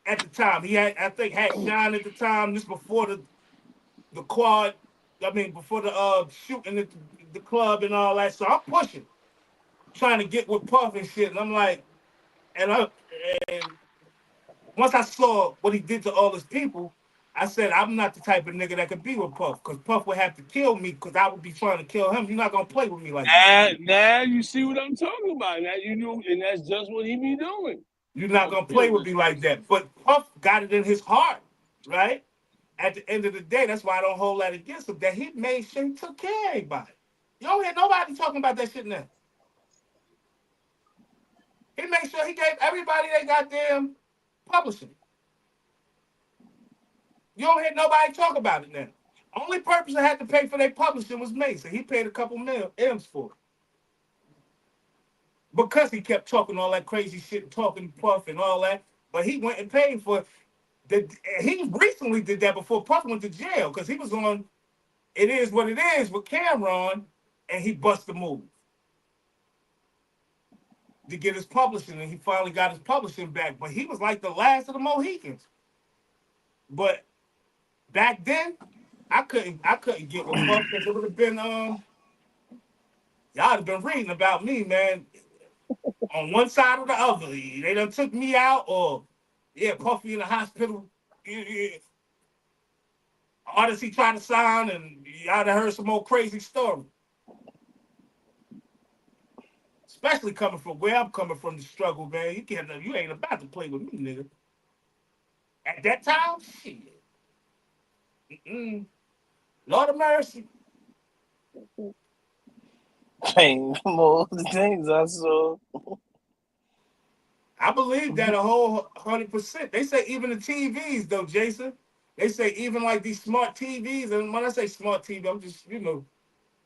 at the time. He had, I think, had Shine at the time. This before the quad. I mean, before the shooting at the club and all that. So I'm pushing, trying to get with Puff and shit. And I'm like, and once I saw what he did to all his people, I said, I'm not the type of nigga that could be with Puff, because Puff would have to kill me because I would be trying to kill him. You're not gonna play with me like that. Now you see what I'm talking about. Now you know, and that's just what he be doing. You're not Gonna gonna play kill with this me like person. that. But Puff got it in his heart, right? At the end of the day, that's why I don't hold that against him. That he made sure he took care of everybody. You don't hear nobody talking about that shit now. He made sure he gave everybody they goddamn publishing. You don't hear nobody talk about it now. Only purpose I had to pay for their publishing was Mason. He paid a couple mil M's for it. Because he kept talking all that crazy shit, talking Puff and all that. But he went and paid for it. He recently did that before Puff went to jail because he was on It Is What It Is with Cameron and he busted the move to get his publishing, and he finally got his publishing back. But he was like the last of the Mohicans. But back then, I couldn't get with Puff because it would have been y'all have been reading about me, man, on one side or the other. They done took me out, or yeah, Puffy in the hospital. Artists he tried to sign, and y'all done heard some more crazy stories. Especially coming from where I'm coming from, the struggle, man. You ain't about to play with me, nigga. At that time, shit. Mm-mm. Lord of mercy. Ain't more things I saw. I believe that a whole 100%. They say even the TVs, though, Jason. They say even like these smart TVs, and when I say smart TV, I'm just,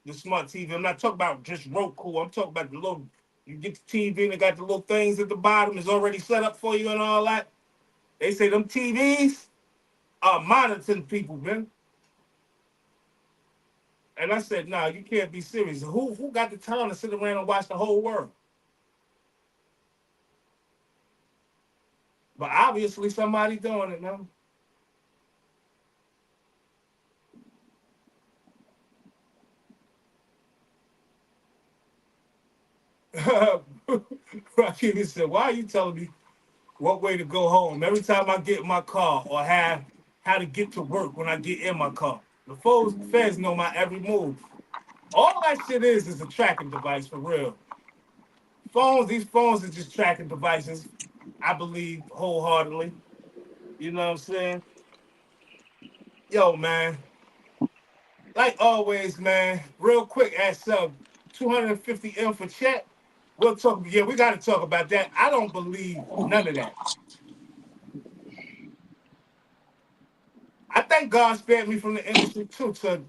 the smart TV. I'm not talking about just Roku. I'm talking about the little, you get the TV and they got the little things at the bottom. It's already set up for you and all that. They say them TVs are monitoring people, man. And I said, nah, you can't be serious. Who got the time to sit around and watch the whole world? But obviously somebody doing it now. Rakim said, why are you telling me what way to go home every time I get in my car, or how to get to work when I get in my car? The feds know my every move. All that shit is a tracking device for real. These phones are just tracking devices, I believe wholeheartedly. You know what I'm saying? Yo, man, like always, man, real quick at sub 250 M for chat. We'll talk. Yeah, we got to talk about that. I don't believe none of that. I thank God spared me from the industry too to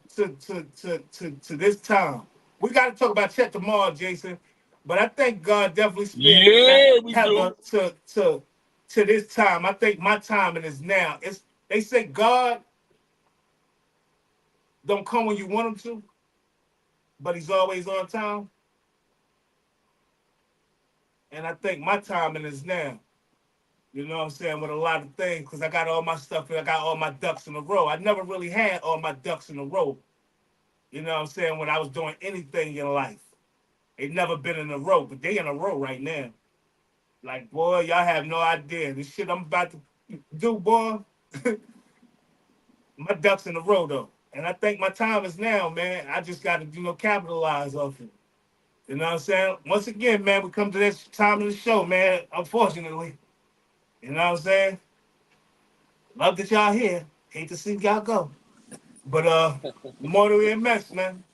this time. We got to talk about Chet tomorrow, Jason. But I think God definitely spared me Yeah, we do. Heather to this time. I think my timing is now. They say God don't come when you want him to, but he's always on time. And I think my timing is now. You know what I'm saying? With a lot of things, because I got all my stuff and I got all my ducks in a row. I never really had all my ducks in a row. You know what I'm saying? When I was doing anything in life. They never been in a row, but they in a row right now. Like, boy, y'all have no idea. This shit I'm about to do, boy. My ducks in a row, though. And I think my time is now, man. I just got to, capitalize off it. You know what I'm saying? Once again, man, we come to this time of the show, man, unfortunately. You know what I'm saying? Love that y'all here. Hate to see y'all go. But Mortal EMS, man.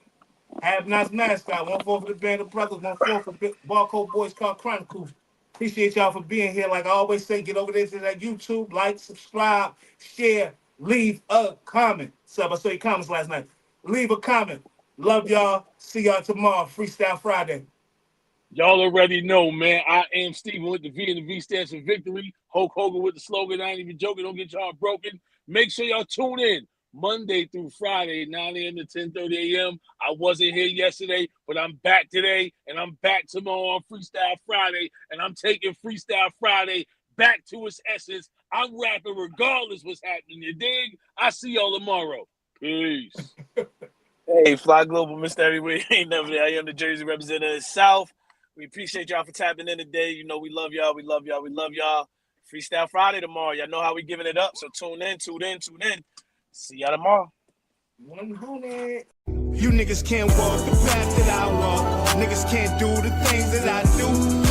Have Nice mascot. 1-4 for the Band of Brothers, 1-4 for Barcode Boys Car Chronicles. Appreciate y'all for being here. Like I always say, get over there to that YouTube, like, subscribe, share, leave a comment. So I saw your comments last night. Leave a comment. Love y'all. See y'all tomorrow. Freestyle Friday. Y'all already know, man. I am Steven with the V, and the V stands for victory. Hulk Hogan with the slogan, I ain't even joking, don't get your heart broken. Make sure y'all tune in Monday through Friday, 9 a.m. to 10:30 a.m. I wasn't here yesterday, but I'm back today, and I'm back tomorrow on Freestyle Friday, and I'm taking Freestyle Friday back to its essence. I'm rapping regardless what's happening, you dig? I see y'all tomorrow. Peace. Hey, Fly Global, Mr. Everywhere. Ain't never there. I am the Jersey representative South. We appreciate y'all for tapping in today. You know we love y'all. We love y'all. We love y'all. Freestyle Friday tomorrow. Y'all know how we giving it up. So tune in. See y'all tomorrow. 100. You niggas can't walk the path that I walk. Niggas can't do the things that I do.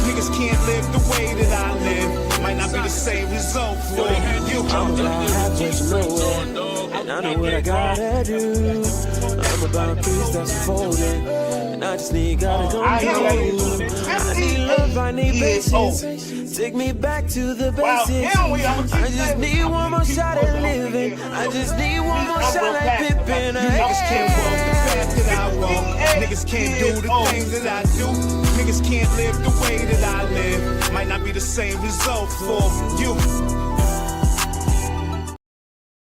Niggas can't live the way that I live. Might not be the same result for you. I'm about halfway to nowhere, and I know what I gotta do. I'm about peace that's unfolding, and I just need God to come through. I need love, I need patience. Take me back to the basics. I just need one more shot at living. I just need one more shot like Pippin. Niggas can't walk the path that I walk. Niggas can't do the things that I do. Niggas can't live the way that I live. Might not be the same result for you.